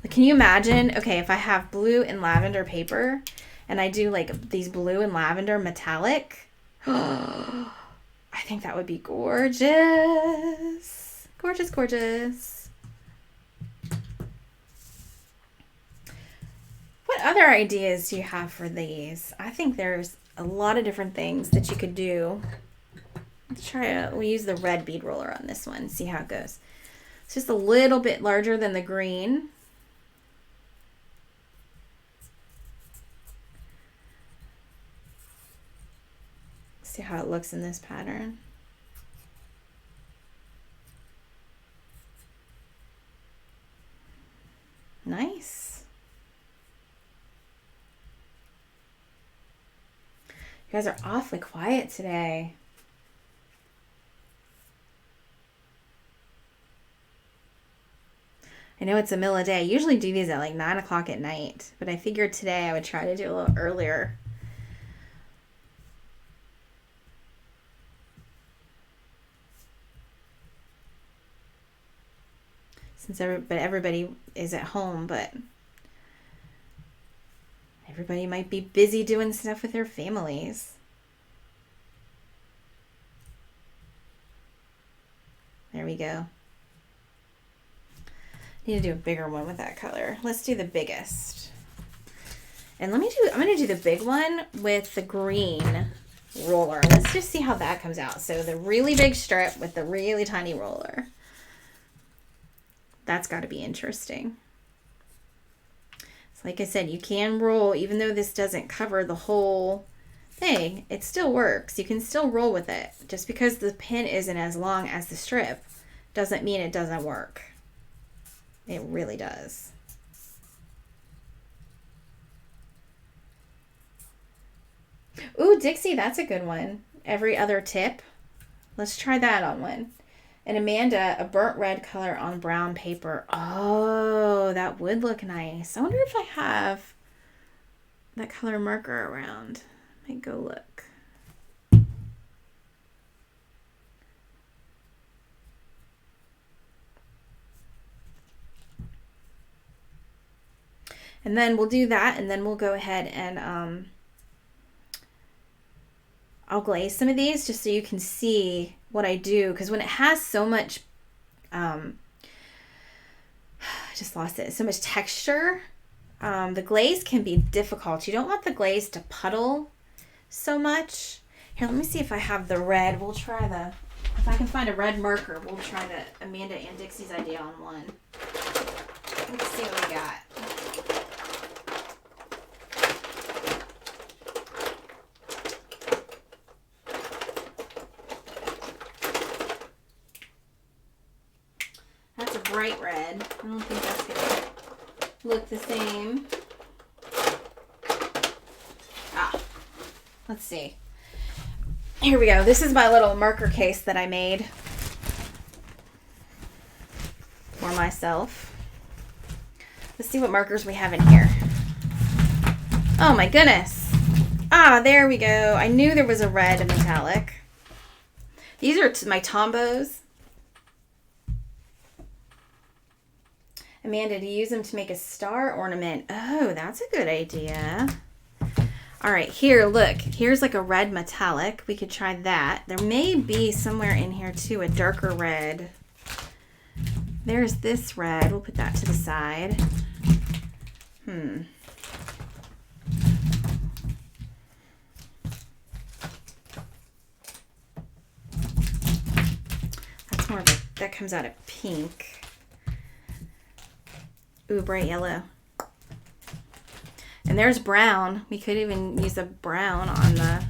Like, can you imagine, okay, if I have blue and lavender paper and I do like these blue and lavender metallic, I think that would be gorgeous. Gorgeous, gorgeous. What other ideas do you have for these? I think there's a lot of different things that you could do. We'll use the red bead roller on this one, see how it goes. It's just a little bit larger than the green. See how it looks in this pattern. Nice. You guys are awfully quiet today. I know it's a middle of the day. I usually do these at like 9 o'clock at night, but I figured today I would try to do a little earlier. But everybody is at home, but everybody might be busy doing stuff with their families. There we go. Need to do a bigger one with that color. Let's do the biggest. And I'm going to do the big one with the green roller. Let's just see how that comes out. So the really big strip with the really tiny roller. That's got to be interesting. So like I said, you can roll, even though this doesn't cover the whole thing, it still works. You can still roll with it. Just because the pin isn't as long as the strip doesn't mean it doesn't work. It really does. Ooh, Dixie, that's a good one. Every other tip. Let's try that on one. And Amanda, a burnt red color on brown paper. Oh, that would look nice. I wonder if I have that color marker around. I might go look. And then we'll do that, and then we'll go ahead and I'll glaze some of these just so you can see what I do, because when it has so much I just lost it, so much texture, the glaze can be difficult. You don't want the glaze to puddle so much. Here, let me see if I have the red. We'll try if I can find a red marker, we'll try the Amanda and Dixie's idea on one. Let's see what we got. Bright red. I don't think that's gonna look the same. Let's see. Here we go. This is my little marker case that I made for myself. Let's see what markers we have in here. Oh my goodness. There we go. I knew there was a red metallic. These are my Tombos. Amanda, to use them to make a star ornament. Oh, that's a good idea. All right, here, look. Here's like a red metallic. We could try that. There may be somewhere in here too a darker red. There's this red. We'll put that to the side. That's more of a, that comes out of pink. Ooh, bright yellow. And there's brown. We could even use a brown on the,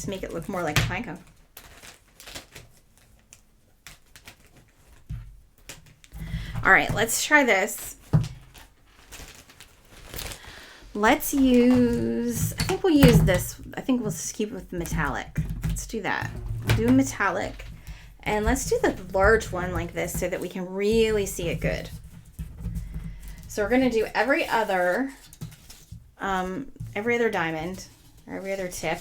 to make it look more like a pine cone. All right, let's try this. Let's use, I think we'll use this. I think we'll just keep with the metallic. Let's do that. Do a metallic. And let's do the large one like this so that we can really see it good. So we're going to do every other diamond or every other tip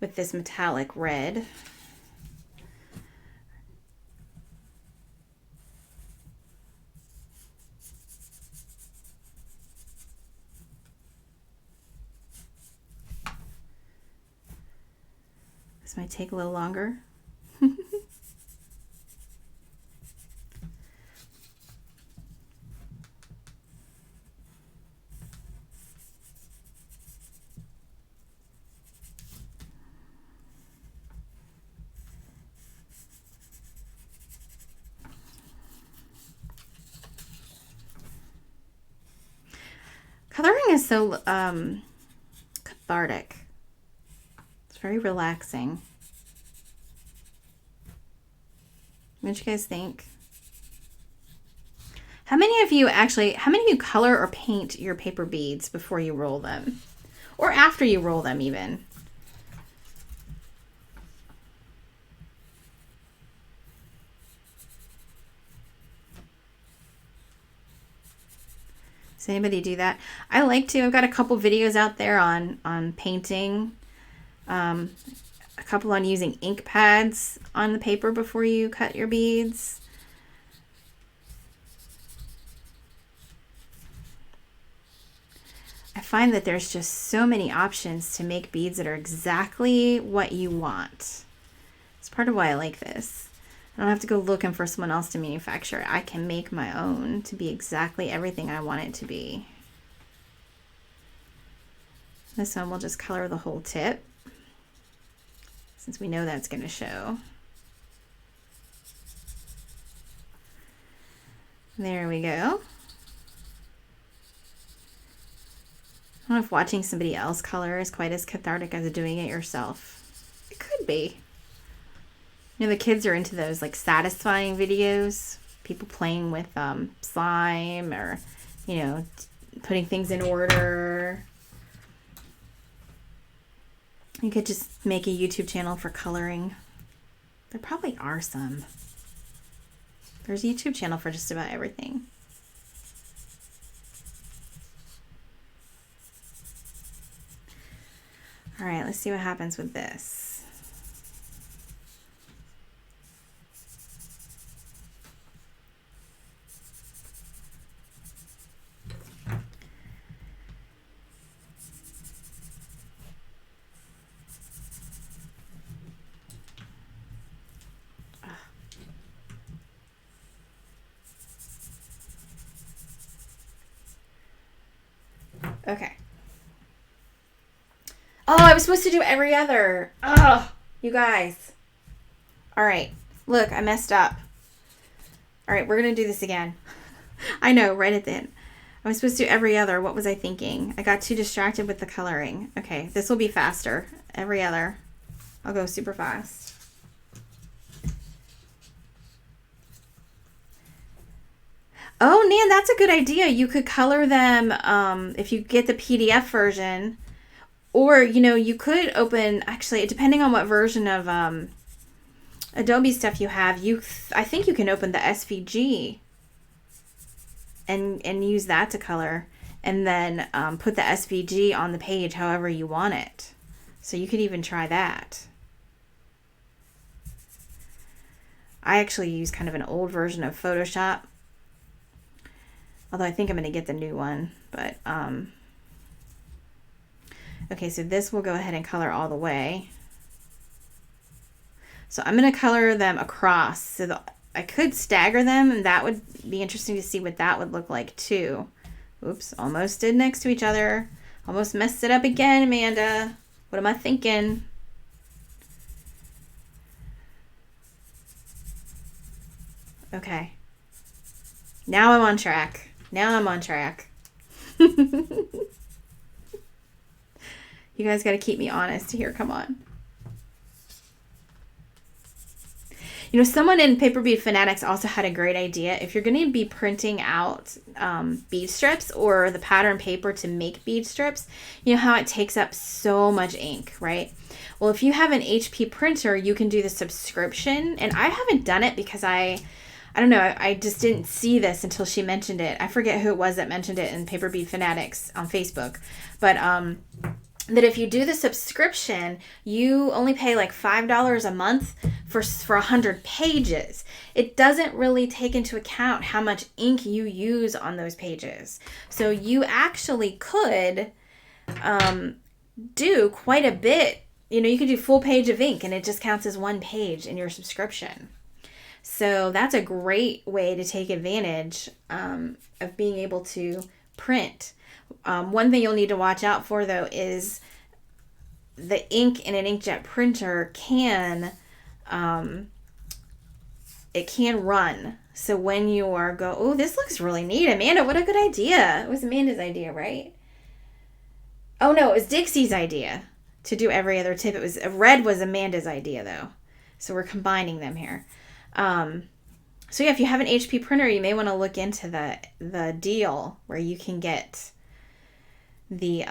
with this metallic red. This might take a little longer. Coloring is so cathartic. It's very relaxing. What do you guys think? How many of you color or paint your paper beads before you roll them? Or after you roll them even? Does anybody do that? I like to. I've got a couple videos out there on painting. A couple on using ink pads on the paper before you cut your beads. I find that there's just so many options to make beads that are exactly what you want. It's part of why I like this. I don't have to go looking for someone else to manufacture. I can make my own to be exactly everything I want it to be. This one we'll just color the whole tip, since we know that's going to show. There we go. I don't know if watching somebody else color is quite as cathartic as doing it yourself. It could be. You know, the kids are into those like satisfying videos. People playing with slime or, you know, putting things in order. You could just make a YouTube channel for coloring. There probably are some. There's a YouTube channel for just about everything. All right, let's see what happens with this. Okay. Oh, I was supposed to do every other. Oh, you guys. All right. Look, I messed up. All right, we're going to do this again. I know, right at the end. I was supposed to do every other. What was I thinking? I got too distracted with the coloring. Okay, this will be faster. Every other. I'll go super fast. Oh, Nan, that's a good idea. You could color them if you get the PDF version. Or, you know, you could open, actually, depending on what version of Adobe stuff you have, I think you can open the SVG and use that to color. And then put the SVG on the page however you want it. So you could even try that. I actually use kind of an old version of Photoshop. Although I think I'm going to get the new one. But, okay, so this will go ahead and color all the way. So I'm going to color them across. So I could stagger them, and that would be interesting to see what that would look like too. Oops, almost did next to each other. Almost messed it up again, Amanda. What am I thinking? Okay. Now I'm on track. Now I'm on track. You guys got to keep me honest here. Come on. You know, someone in Paper Bead Fanatics also had a great idea. If you're going to be printing out bead strips or the pattern paper to make bead strips, you know how it takes up so much ink, right? Well, if you have an HP printer, you can do the subscription. And I haven't done it because I don't know, I just didn't see this until she mentioned it. I forget who it was that mentioned it in Paper Bead Fanatics on Facebook. But that if you do the subscription, you only pay like $5 a month for 100 pages. It doesn't really take into account how much ink you use on those pages. So you actually could do quite a bit. You know, you could do full page of ink and it just counts as one page in your subscription. So that's a great way to take advantage of being able to print. One thing you'll need to watch out for, though, is the ink in an inkjet printer can run. So when you are oh, this looks really neat. Amanda, what a good idea. It was Amanda's idea, right? Oh, no, it was Dixie's idea to do every other tip. It was red was Amanda's idea, though. So we're combining them here. So yeah, if you have an HP printer, you may want to look into the deal where you can get the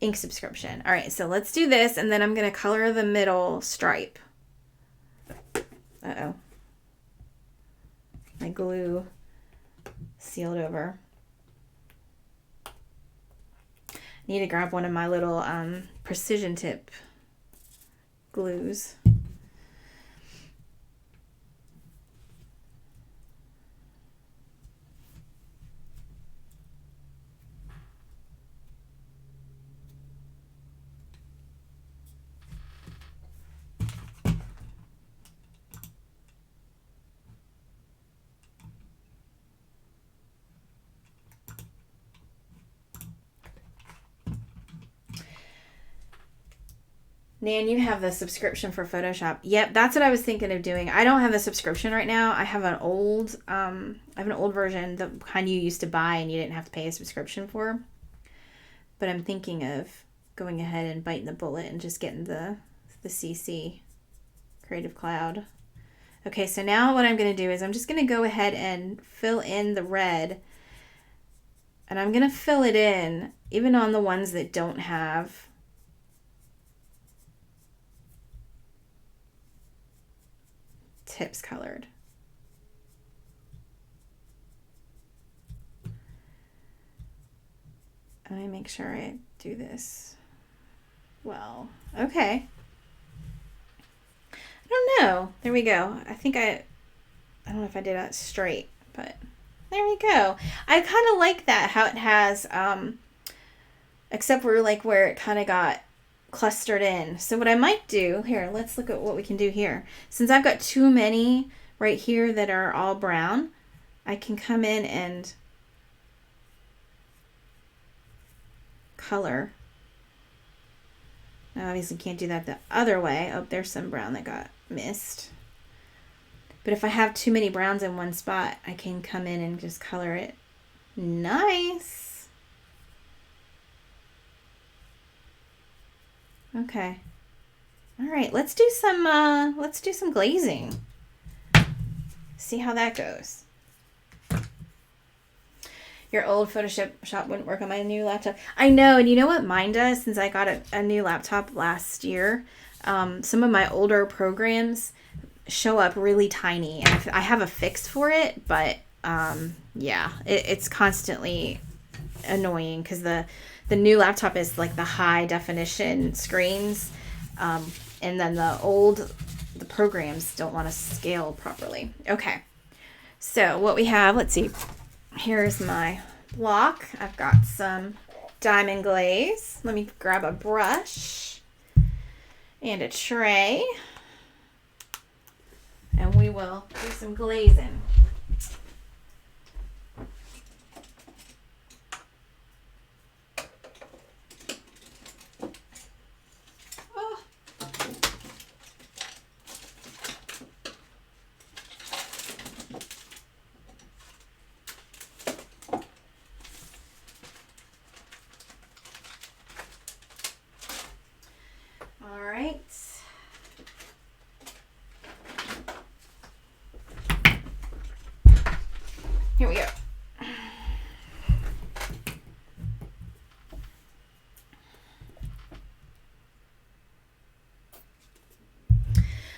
ink subscription. All right, so let's do this, and then I'm going to color the middle stripe. Uh-oh. My glue sealed over. Need to grab one of my little precision tip glues. Nan, you have the subscription for Photoshop. Yep, that's what I was thinking of doing. I don't have the subscription right now. I have an old version, the kind you used to buy and you didn't have to pay a subscription for. But I'm thinking of going ahead and biting the bullet and just getting the CC Creative Cloud. Okay, so now what I'm going to do is I'm just going to go ahead and fill in the red. And I'm going to fill it in even on the ones that don't have tips colored. Let me make sure I do this well. Okay. I don't know. There we go. I think I don't know if I did that straight, but there we go. I kind of like that, how it has, except for like where it kind of got clustered in. So what I might do here, let's look at what we can do here. Since I've got too many right here that are all brown, I can come in and color. Now obviously can't do that the other way. Oh, there's some brown that got missed. But if I have too many browns in one spot, I can come in and just color it. Nice. Okay. All right, let's do some glazing. See how that goes. Your old Photoshop wouldn't work on my new laptop. I know, and you know what mine does? Since I got a new laptop last year, some of my older programs show up really tiny, and I have a fix for it, but yeah, it's constantly annoying because the new laptop is like the high definition screens, and then the old the programs don't want to scale properly. Okay, so what we have, let's see. Here's my block. I've got some diamond glaze. Let me grab a brush and a tray, and we will do some glazing. Here we go.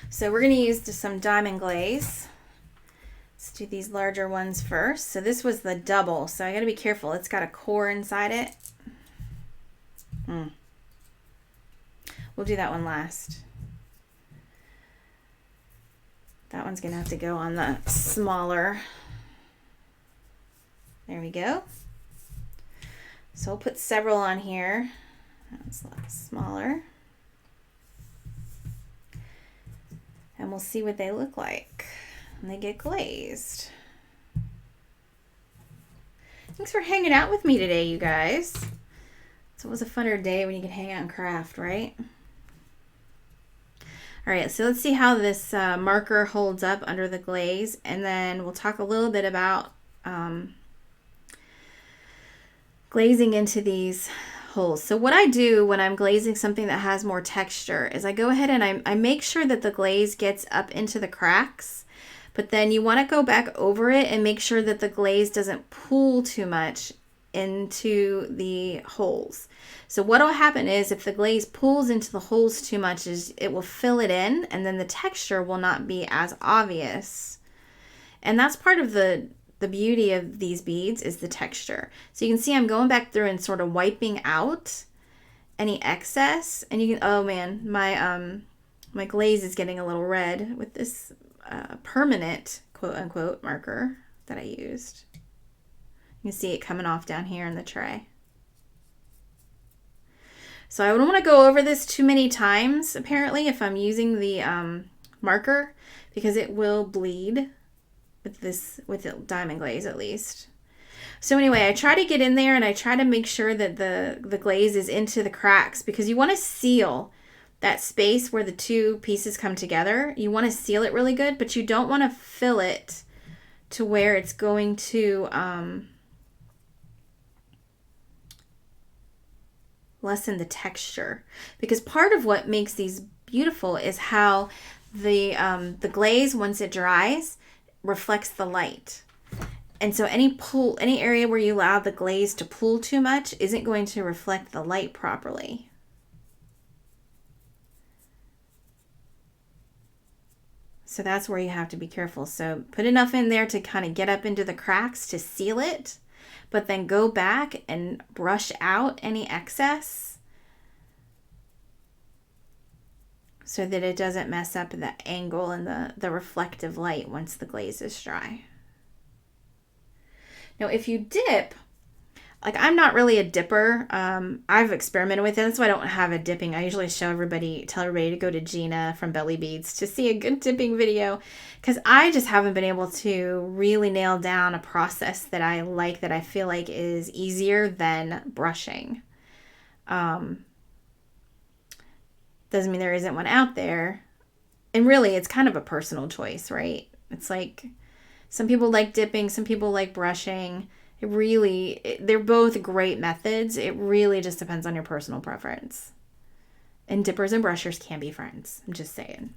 So we're going to use some diamond glaze. Let's do these larger ones first. So this was the double, so I got to be careful. It's got a core inside it. We'll do that one last. That one's going to have to go on the smaller. There we go. So we'll put several on here. That's a lot smaller. And we'll see what they look like when they get glazed. Thanks for hanging out with me today, you guys. So it was a funner day when you could hang out and craft, right? All right, so let's see how this marker holds up under the glaze, and then we'll talk a little bit about glazing into these holes. So what I do when I'm glazing something that has more texture is I go ahead and I make sure that the glaze gets up into the cracks, but then you want to go back over it and make sure that the glaze doesn't pool too much into the holes. So what will happen is if the glaze pulls into the holes too much, is it will fill it in, and then the texture will not be as obvious. And that's part of the beauty of these beads is the texture. So you can see I'm going back through and sort of wiping out any excess, and you can, oh man, my glaze is getting a little red with this permanent quote unquote marker that I used. You can see it coming off down here in the tray. So I don't want to go over this too many times apparently if I'm using the marker, because it will bleed with the diamond glaze at least. So anyway, I try to get in there and I try to make sure that the glaze is into the cracks, because you want to seal that space where the two pieces come together. You want to seal it really good, but you don't want to fill it to where it's going to lessen the texture, because part of what makes these beautiful is how the glaze, once it dries, reflects the light. And so any area where you allow the glaze to pool too much isn't going to reflect the light properly. So that's where you have to be careful. So put enough in there to kind of get up into the cracks to seal it, but then go back and brush out any excess so that it doesn't mess up the angle and the reflective light once the glaze is dry. Now, if you dip, like I'm not really a dipper. I've experimented with it. That's why I don't have a dipping. I usually tell everybody to go to Gina from Belly Beads to see a good dipping video, because I just haven't been able to really nail down a process that I like, that I feel like is easier than brushing. Doesn't mean there isn't one out there. And really, it's kind of a personal choice, right? It's like some people like dipping, some people like brushing. They're both great methods. It really just depends on your personal preference. And dippers and brushers can be friends. I'm just saying.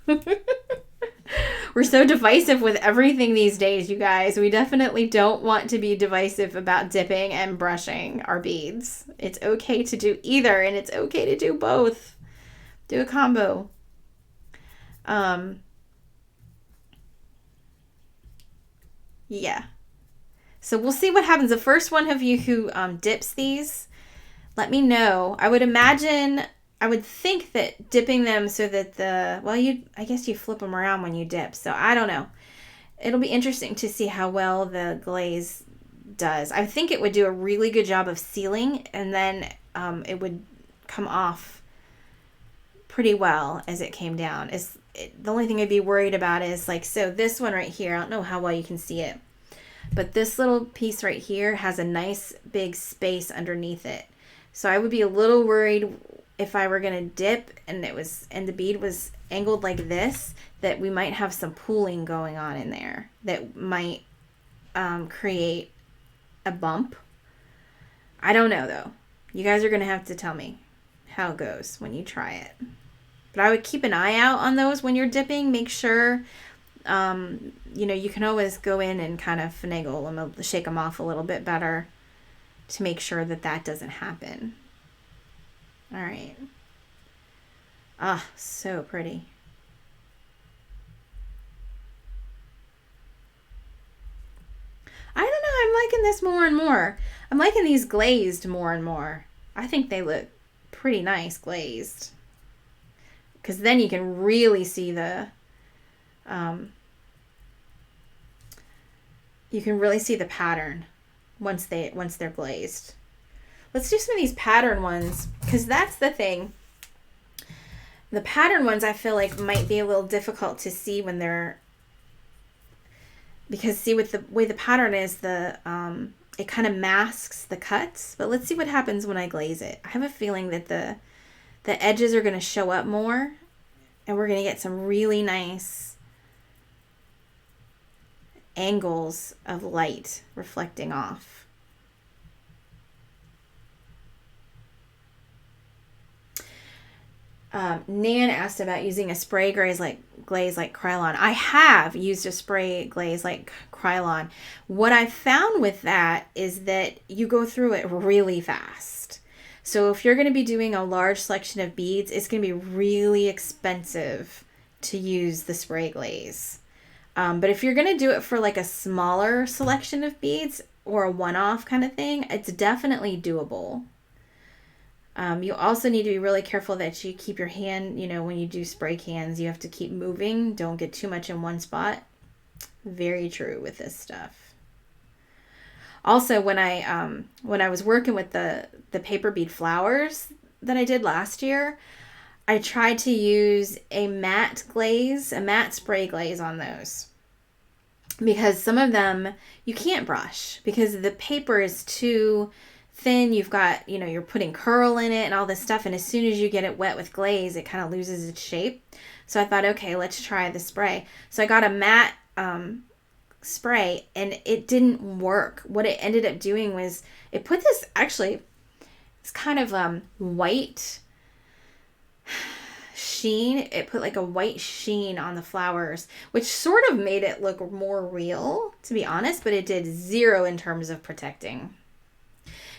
We're so divisive with everything these days, you guys. We definitely don't want to be divisive about dipping and brushing our beads. It's okay to do either, and it's okay to do both. Do a combo. Yeah. So we'll see what happens. The first one of you who dips these, let me know. I would imagine I would think that dipping them so that I guess you flip them around when you dip. So I don't know. It'll be interesting to see how well the glaze does. I think it would do a really good job of sealing, and then it would come off pretty well as it came down. The only thing I'd be worried about is like, so this one right here, I don't know how well you can see it, but this little piece right here has a nice big space underneath it. So I would be a little worried if I were going to dip and the bead was angled like this, that we might have some pooling going on in there that might create a bump. I don't know though. You guys are going to have to tell me how it goes when you try it. But I would keep an eye out on those when you're dipping. Make sure, you can always go in and kind of finagle them, shake them off a little bit better to make sure that that doesn't happen. All right. Ah, so pretty. I don't know. I'm liking this more and more. I'm liking these glazed more and more. I think they look pretty nice glazed. Because then you can really see the pattern once they're glazed. Let's do some of these pattern ones, because that's the thing. The pattern ones I feel like might be a little difficult to see when they're, because see, with the way the pattern is, it kind of masks the cuts. But let's see what happens when I glaze it. I have a feeling that the edges are going to show up more, and we're going to get some really nice angles of light reflecting off. Nan asked about using a spray glaze like Krylon. I have used a spray glaze like Krylon. What I found with that is that you go through it really fast. So if you're going to be doing a large selection of beads, it's going to be really expensive to use the spray glaze. But if you're going to do it for like a smaller selection of beads or a one-off kind of thing, it's definitely doable. You also need to be really careful that you keep your hand, when you do spray cans, you have to keep moving. Don't get too much in one spot. Very true with this stuff. Also, when I was working with the paper bead flowers that I did last year, I tried to use a matte spray glaze on those. Because some of them you can't brush because the paper is too thin. You've got, you're putting curl in it and all this stuff. And as soon as you get it wet with glaze, it kind of loses its shape. So I thought, okay, let's try the spray. So I got a matte spray and it didn't work. What it ended up doing was it put this, actually, it's kind of white sheen. It put like a white sheen on the flowers, which sort of made it look more real, to be honest, but it did zero in terms of protecting.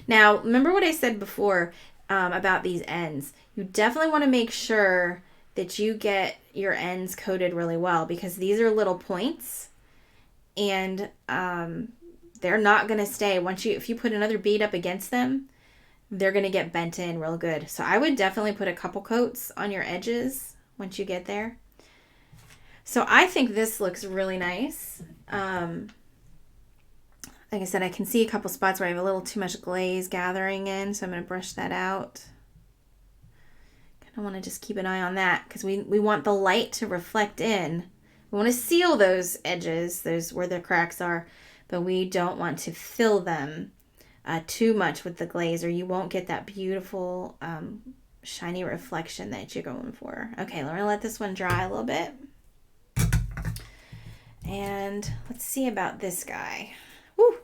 Now, remember what I said before about these ends. You definitely want to make sure that you get your ends coated really well, because these are little points and they're not going to stay. If you put another bead up against them, they're going to get bent in real good. So I would definitely put a couple coats on your edges once you get there. So I think this looks really nice. Like I said, I can see a couple spots where I have a little too much glaze gathering in, so I'm going to brush that out. Kind of want to just keep an eye on that because we want the light to reflect in. We want to seal those edges, those where the cracks are, but we don't want to fill them too much with the glaze, or you won't get that beautiful shiny reflection that you're going for. Okay, we're going to let this one dry a little bit. And let's see about this guy. Woo!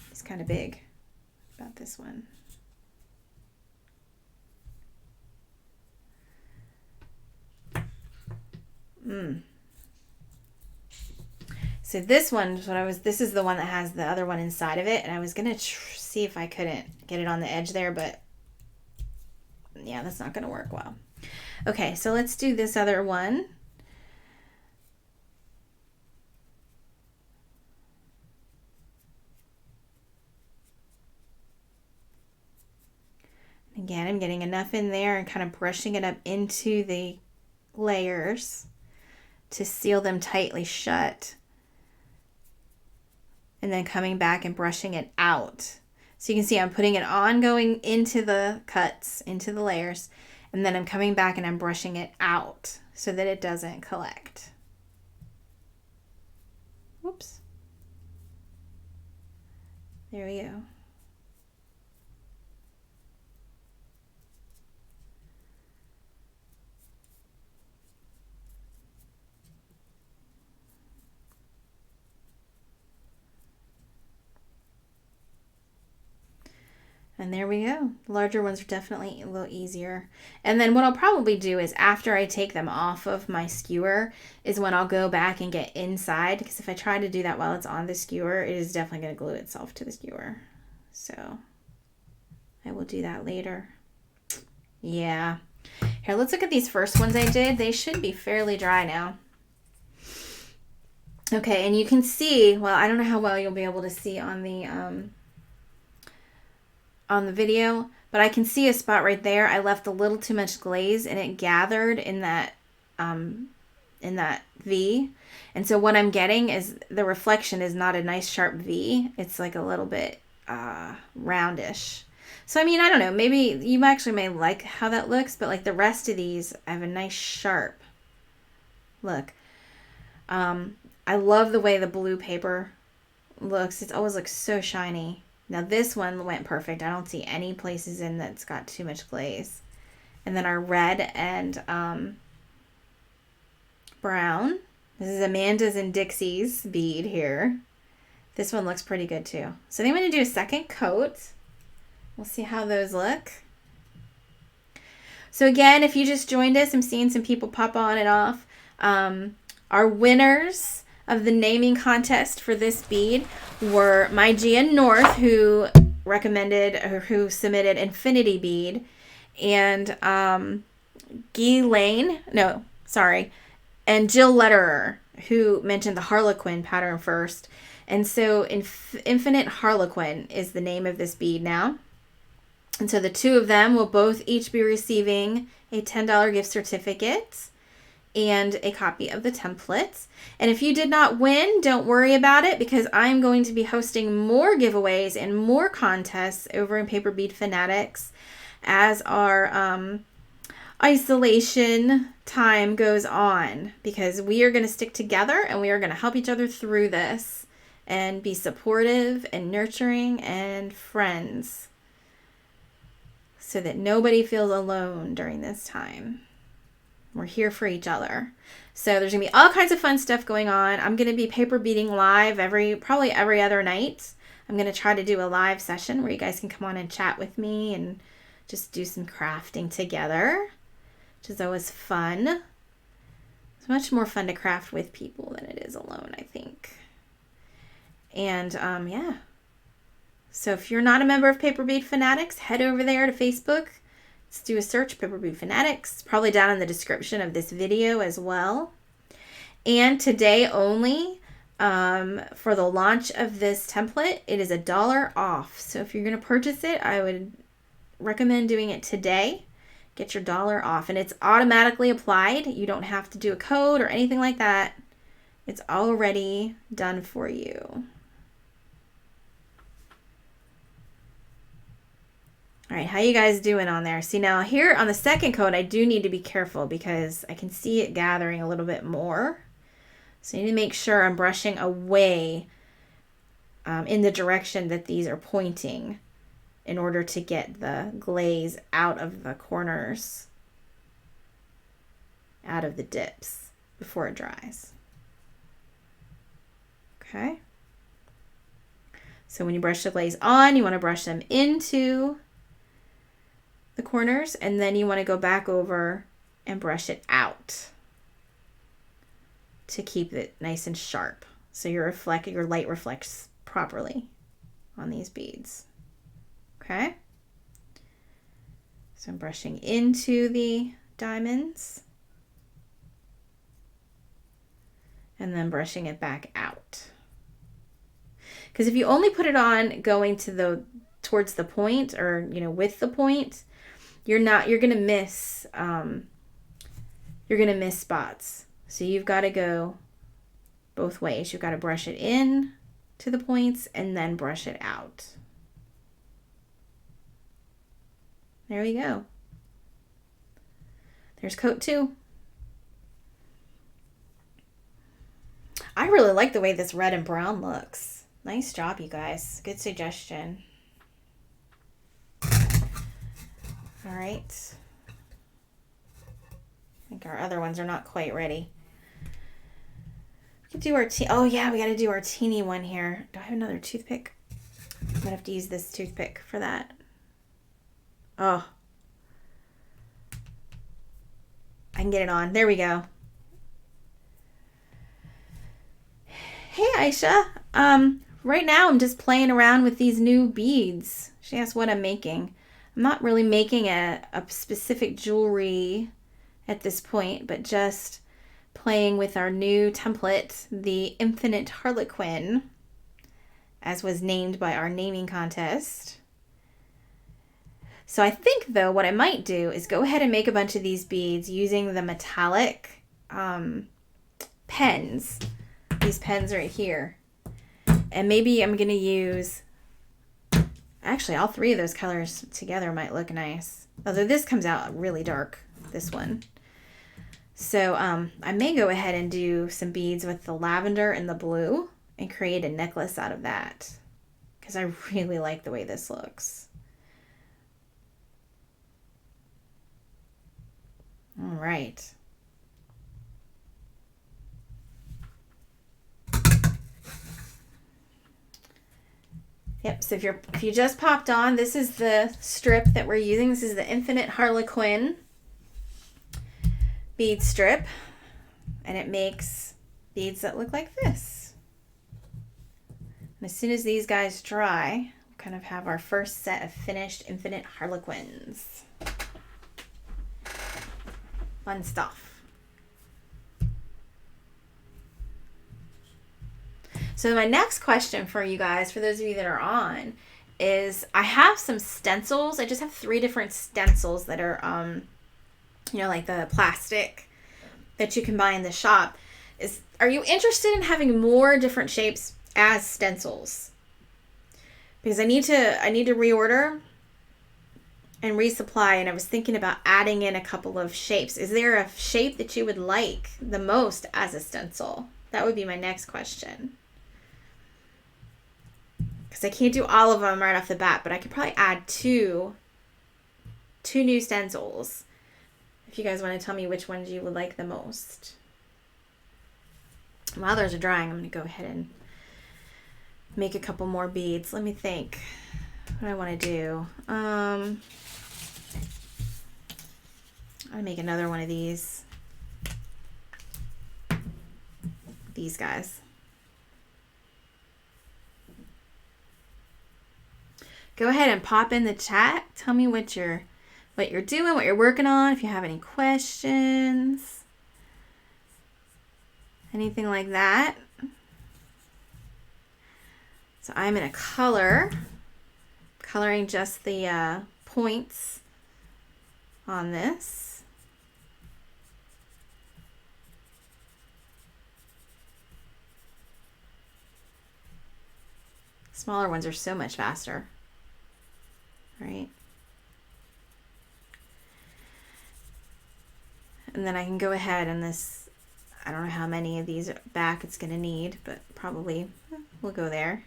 He's kind of big. About this one. So this one this is the one that has the other one inside of it, and I was going to see if I couldn't get it on the edge there, but yeah, that's not going to work well. Okay, so let's do this other one. Again, I'm getting enough in there and kind of brushing it up into the layers to seal them tightly shut. And then coming back and brushing it out. So you can see I'm putting it on, going into the cuts, into the layers, and then I'm coming back and I'm brushing it out so that it doesn't collect. Whoops. There we go. And there we go. The larger ones are definitely a little easier. And then what I'll probably do is after I take them off of my skewer is when I'll go back and get inside, because if I try to do that while it's on the skewer, it is definitely going to glue itself to the skewer. So I will do that later. Yeah. Here, let's look at these first ones I did. They should be fairly dry now. Okay, and you can see, well, I don't know how well you'll be able to see on the video, but I can see a spot right there. I left a little too much glaze and it gathered in that V. And so what I'm getting is the reflection is not a nice sharp V. It's like a little bit roundish. So I mean, I don't know, maybe you actually may like how that looks, but like the rest of these, I have a nice sharp look. I love the way the blue paper looks. It always looks so shiny. Now this one went perfect. I don't see any places in that's got too much glaze. And then our red and brown. This is Amanda's and Dixie's bead here. This one looks pretty good too. So then I'm going to do a second coat. We'll see how those look. So again, if you just joined us, I'm seeing some people pop on and off. Our winners of the naming contest for this bead were my Gia North, who recommended or who submitted Infinity Bead, and and Jill Lederer, who mentioned the Harlequin pattern first. And so Infinite Harlequin is the name of this bead now. And so the two of them will both each be receiving a $10 gift certificate and a copy of the templates. And if you did not win, don't worry about it, because I'm going to be hosting more giveaways and more contests over in Paper Bead Fanatics as our isolation time goes on, because we are going to stick together and we are going to help each other through this and be supportive and nurturing and friends so that nobody feels alone during this time. We're here for each other. So there's going to be all kinds of fun stuff going on. I'm going to be paper beading live probably every other night. I'm going to try to do a live session where you guys can come on and chat with me and just do some crafting together, which is always fun. It's much more fun to craft with people than it is alone, I think. And yeah. So if you're not a member of Paper Bead Fanatics, head over there to Facebook. Let's do a search, Paper Bead Fanatics, probably down in the description of this video as well. And today only, for the launch of this template, it is $1 off. So if you're going to purchase it, I would recommend doing it today. Get your $1 off. And it's automatically applied. You don't have to do a code or anything like that. It's already done for you. All right, how you guys doing on there? See, now here on the second coat, I do need to be careful because I can see it gathering a little bit more. So I need to make sure I'm brushing away in the direction that these are pointing in order to get the glaze out of the corners, out of the dips before it dries. Okay. So when you brush the glaze on, you want to brush them into the corners, and then you want to go back over and brush it out to keep it nice and sharp so your light reflects properly on these beads. Okay, so I'm brushing into the diamonds and then brushing it back out, because if you only put it on going to towards the point, or, you know, with the point, you're going to miss, spots. So you've got to go both ways. You've got to brush it in to the points and then brush it out. There we go. There's coat 2. I really like the way this red and brown looks. Nice job, you guys. Good suggestion. All right. I think our other ones are not quite ready. We could do our oh yeah, we got to do our teeny one here. Do I have another toothpick? I'm gonna have to use this toothpick for that. Oh, I can get it on. There we go. Hey Aisha, right now I'm just playing around with these new beads. She asked what I'm making. I'm not really making a specific jewelry at this point, but just playing with our new template, the Infinite Harlequin, as was named by our naming contest. So I think, though, what I might do is go ahead and make a bunch of these beads using the metallic pens. These pens right here. And maybe I'm going to use, actually, all 3 of those colors together might look nice. Although this comes out really dark, this one. So I may go ahead and do some beads with the lavender and the blue and create a necklace out of that, because I really like the way this looks. All right. Yep, so if you just popped on, this is the strip that we're using. This is the Infinite Harlequin bead strip, and it makes beads that look like this. And as soon as these guys dry, we'll kind of have our first set of finished Infinite Harlequins. Fun stuff. So my next question for you guys, for those of you that are on, is I have some stencils. I just have 3 different stencils that are, you know, like the plastic that you can buy in the shop. Are you interested in having more different shapes as stencils? Because I need to reorder and resupply, and I was thinking about adding in a couple of shapes. Is there a shape that you would like the most as a stencil? That would be my next question. Because I can't do all of them right off the bat, but I could probably add two new stencils. If you guys want to tell me which ones you would like the most. While those are drying, I'm going to go ahead and make a couple more beads. Let me think what I want to do. I'll make another one of these guys. Go ahead and pop in the chat. Tell me what you're doing, what you're working on, if you have any questions, anything like that. So I'm in a coloring just the points on this. Smaller ones are so much faster, right? And then I can go ahead and this, I don't know how many of these back it's going to need, but probably we'll go there.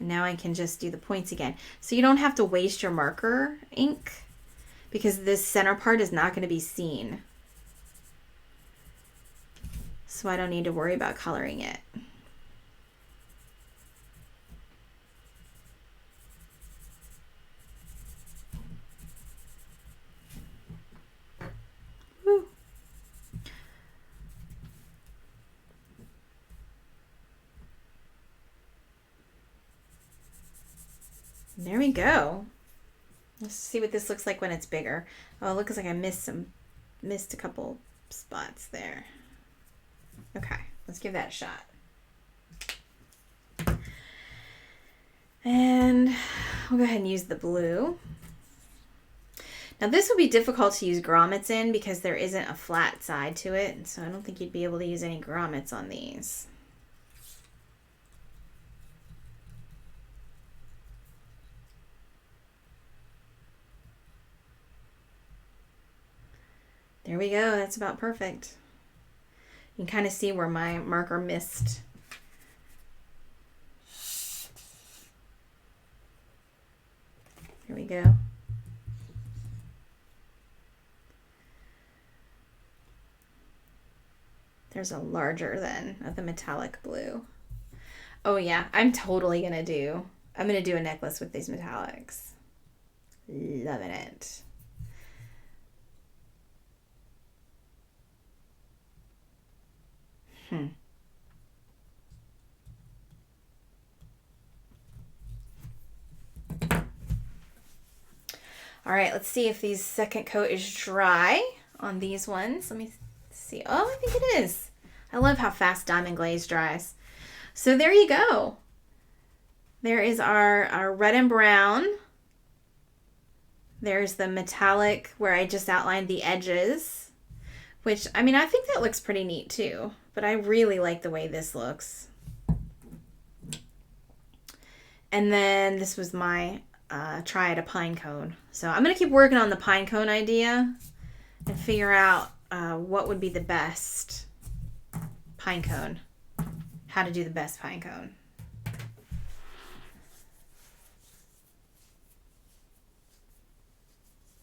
And now I can just do the points again. So you don't have to waste your marker ink, because this center part is not going to be seen. So I don't need to worry about coloring it. Woo. There we go. Let's see what this looks like when it's bigger. Oh, it looks like I missed a couple spots there. Okay, let's give that a shot. And we'll go ahead and use the blue. Now this would be difficult to use grommets in because there isn't a flat side to it. So I don't think you'd be able to use any grommets on these. There we go. That's about perfect. You can kind of see where my marker missed. Here we go. There's a larger then of the metallic blue. Oh yeah, I'm gonna do a necklace with these metallics. Loving it. All right, let's see if these second coat is dry on these ones. Let me see. Oh, I think it is. I love how fast Diamond Glaze dries. So there you go. There is our red and brown. There's the metallic where I just outlined the edges, which, I mean, I think that looks pretty neat too, but I really like the way this looks. And then this was my try at a pine cone. So I'm going to keep working on the pine cone idea and figure out what would be the best pine cone. How to do the best pine cone.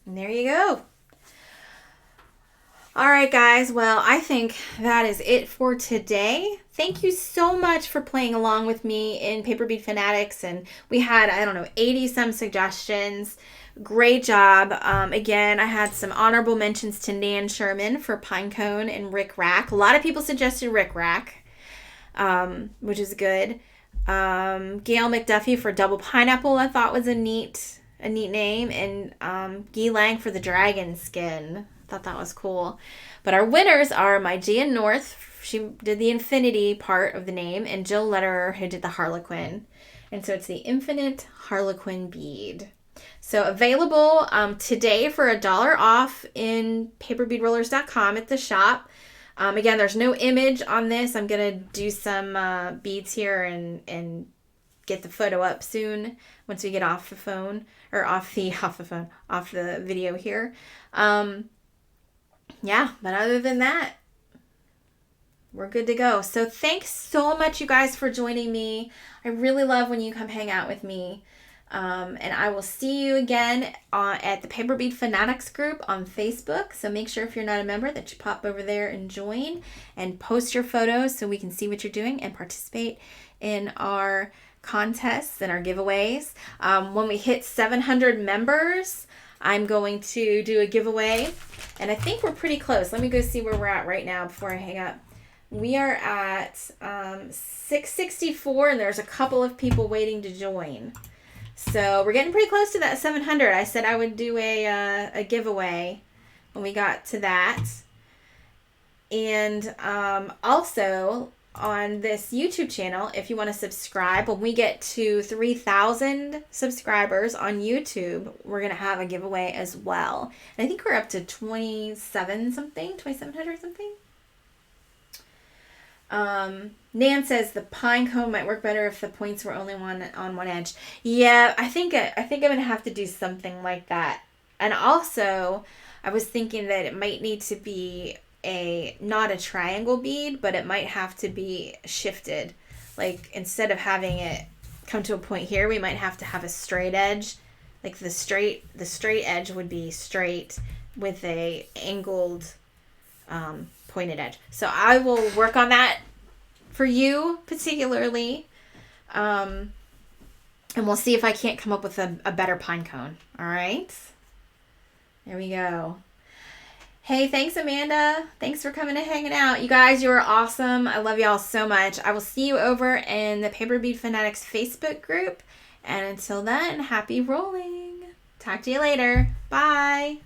And there you go. All right, guys. Well, I think that is it for today. Thank you so much for playing along with me in Paper Bead Fanatics. And we had, I don't know, 80 some suggestions. Great job. Again, I had some honorable mentions to Nan Sherman for Pinecone and Rick Rack. A lot of people suggested Rick Rack, which is good. Gail McDuffie for Double Pineapple, I thought was a neat name. And Guy Lang for the Dragon Skin. Thought that was cool. But our winners are my Gia North. She did the infinity part of the name, and Jill Lederer, who did the Harlequin. And so it's the Infinite Harlequin bead. So available today for $1 off in paperbeadrollers.com at the shop. Again, there's no image on this. I'm gonna do some beads here and get the photo up soon once we get off the phone, or off the video here. Yeah, but other than that, we're good to go. So thanks so much, you guys, for joining me. I really love when you come hang out with me. And I will see you again at the Paper Bead Fanatics group on Facebook. So make sure, if you're not a member, that you pop over there and join and post your photos so we can see what you're doing and participate in our contests and our giveaways. When we hit 700 members, I'm going to do a giveaway, and I think we're pretty close. Let me go see where we're at right now before I hang up. We are at 664, and there's a couple of people waiting to join. So we're getting pretty close to that 700. I said I would do a giveaway when we got to that. And also on this YouTube channel, if you want to subscribe, when we get to 3,000 subscribers on YouTube, we're going to have a giveaway as well. And I think we're up to 2,700 something. Nan says the pine cone might work better if the points were only on one edge. Yeah, I think I'm going to have to do something like that. And also, I was thinking that it might need to be not a triangle bead, but it might have to be shifted. Like, instead of having it come to a point here, we might have to have a straight edge. Like the straight edge would be straight with a angled pointed edge. So I will work on that for you particularly. And we'll see if I can't come up with a better pine cone. All right. There we go. Hey, thanks, Amanda. Thanks for coming and hanging out. You guys, you are awesome. I love y'all so much. I will see you over in the Paper Bead Fanatics Facebook group. And until then, happy rolling. Talk to you later. Bye.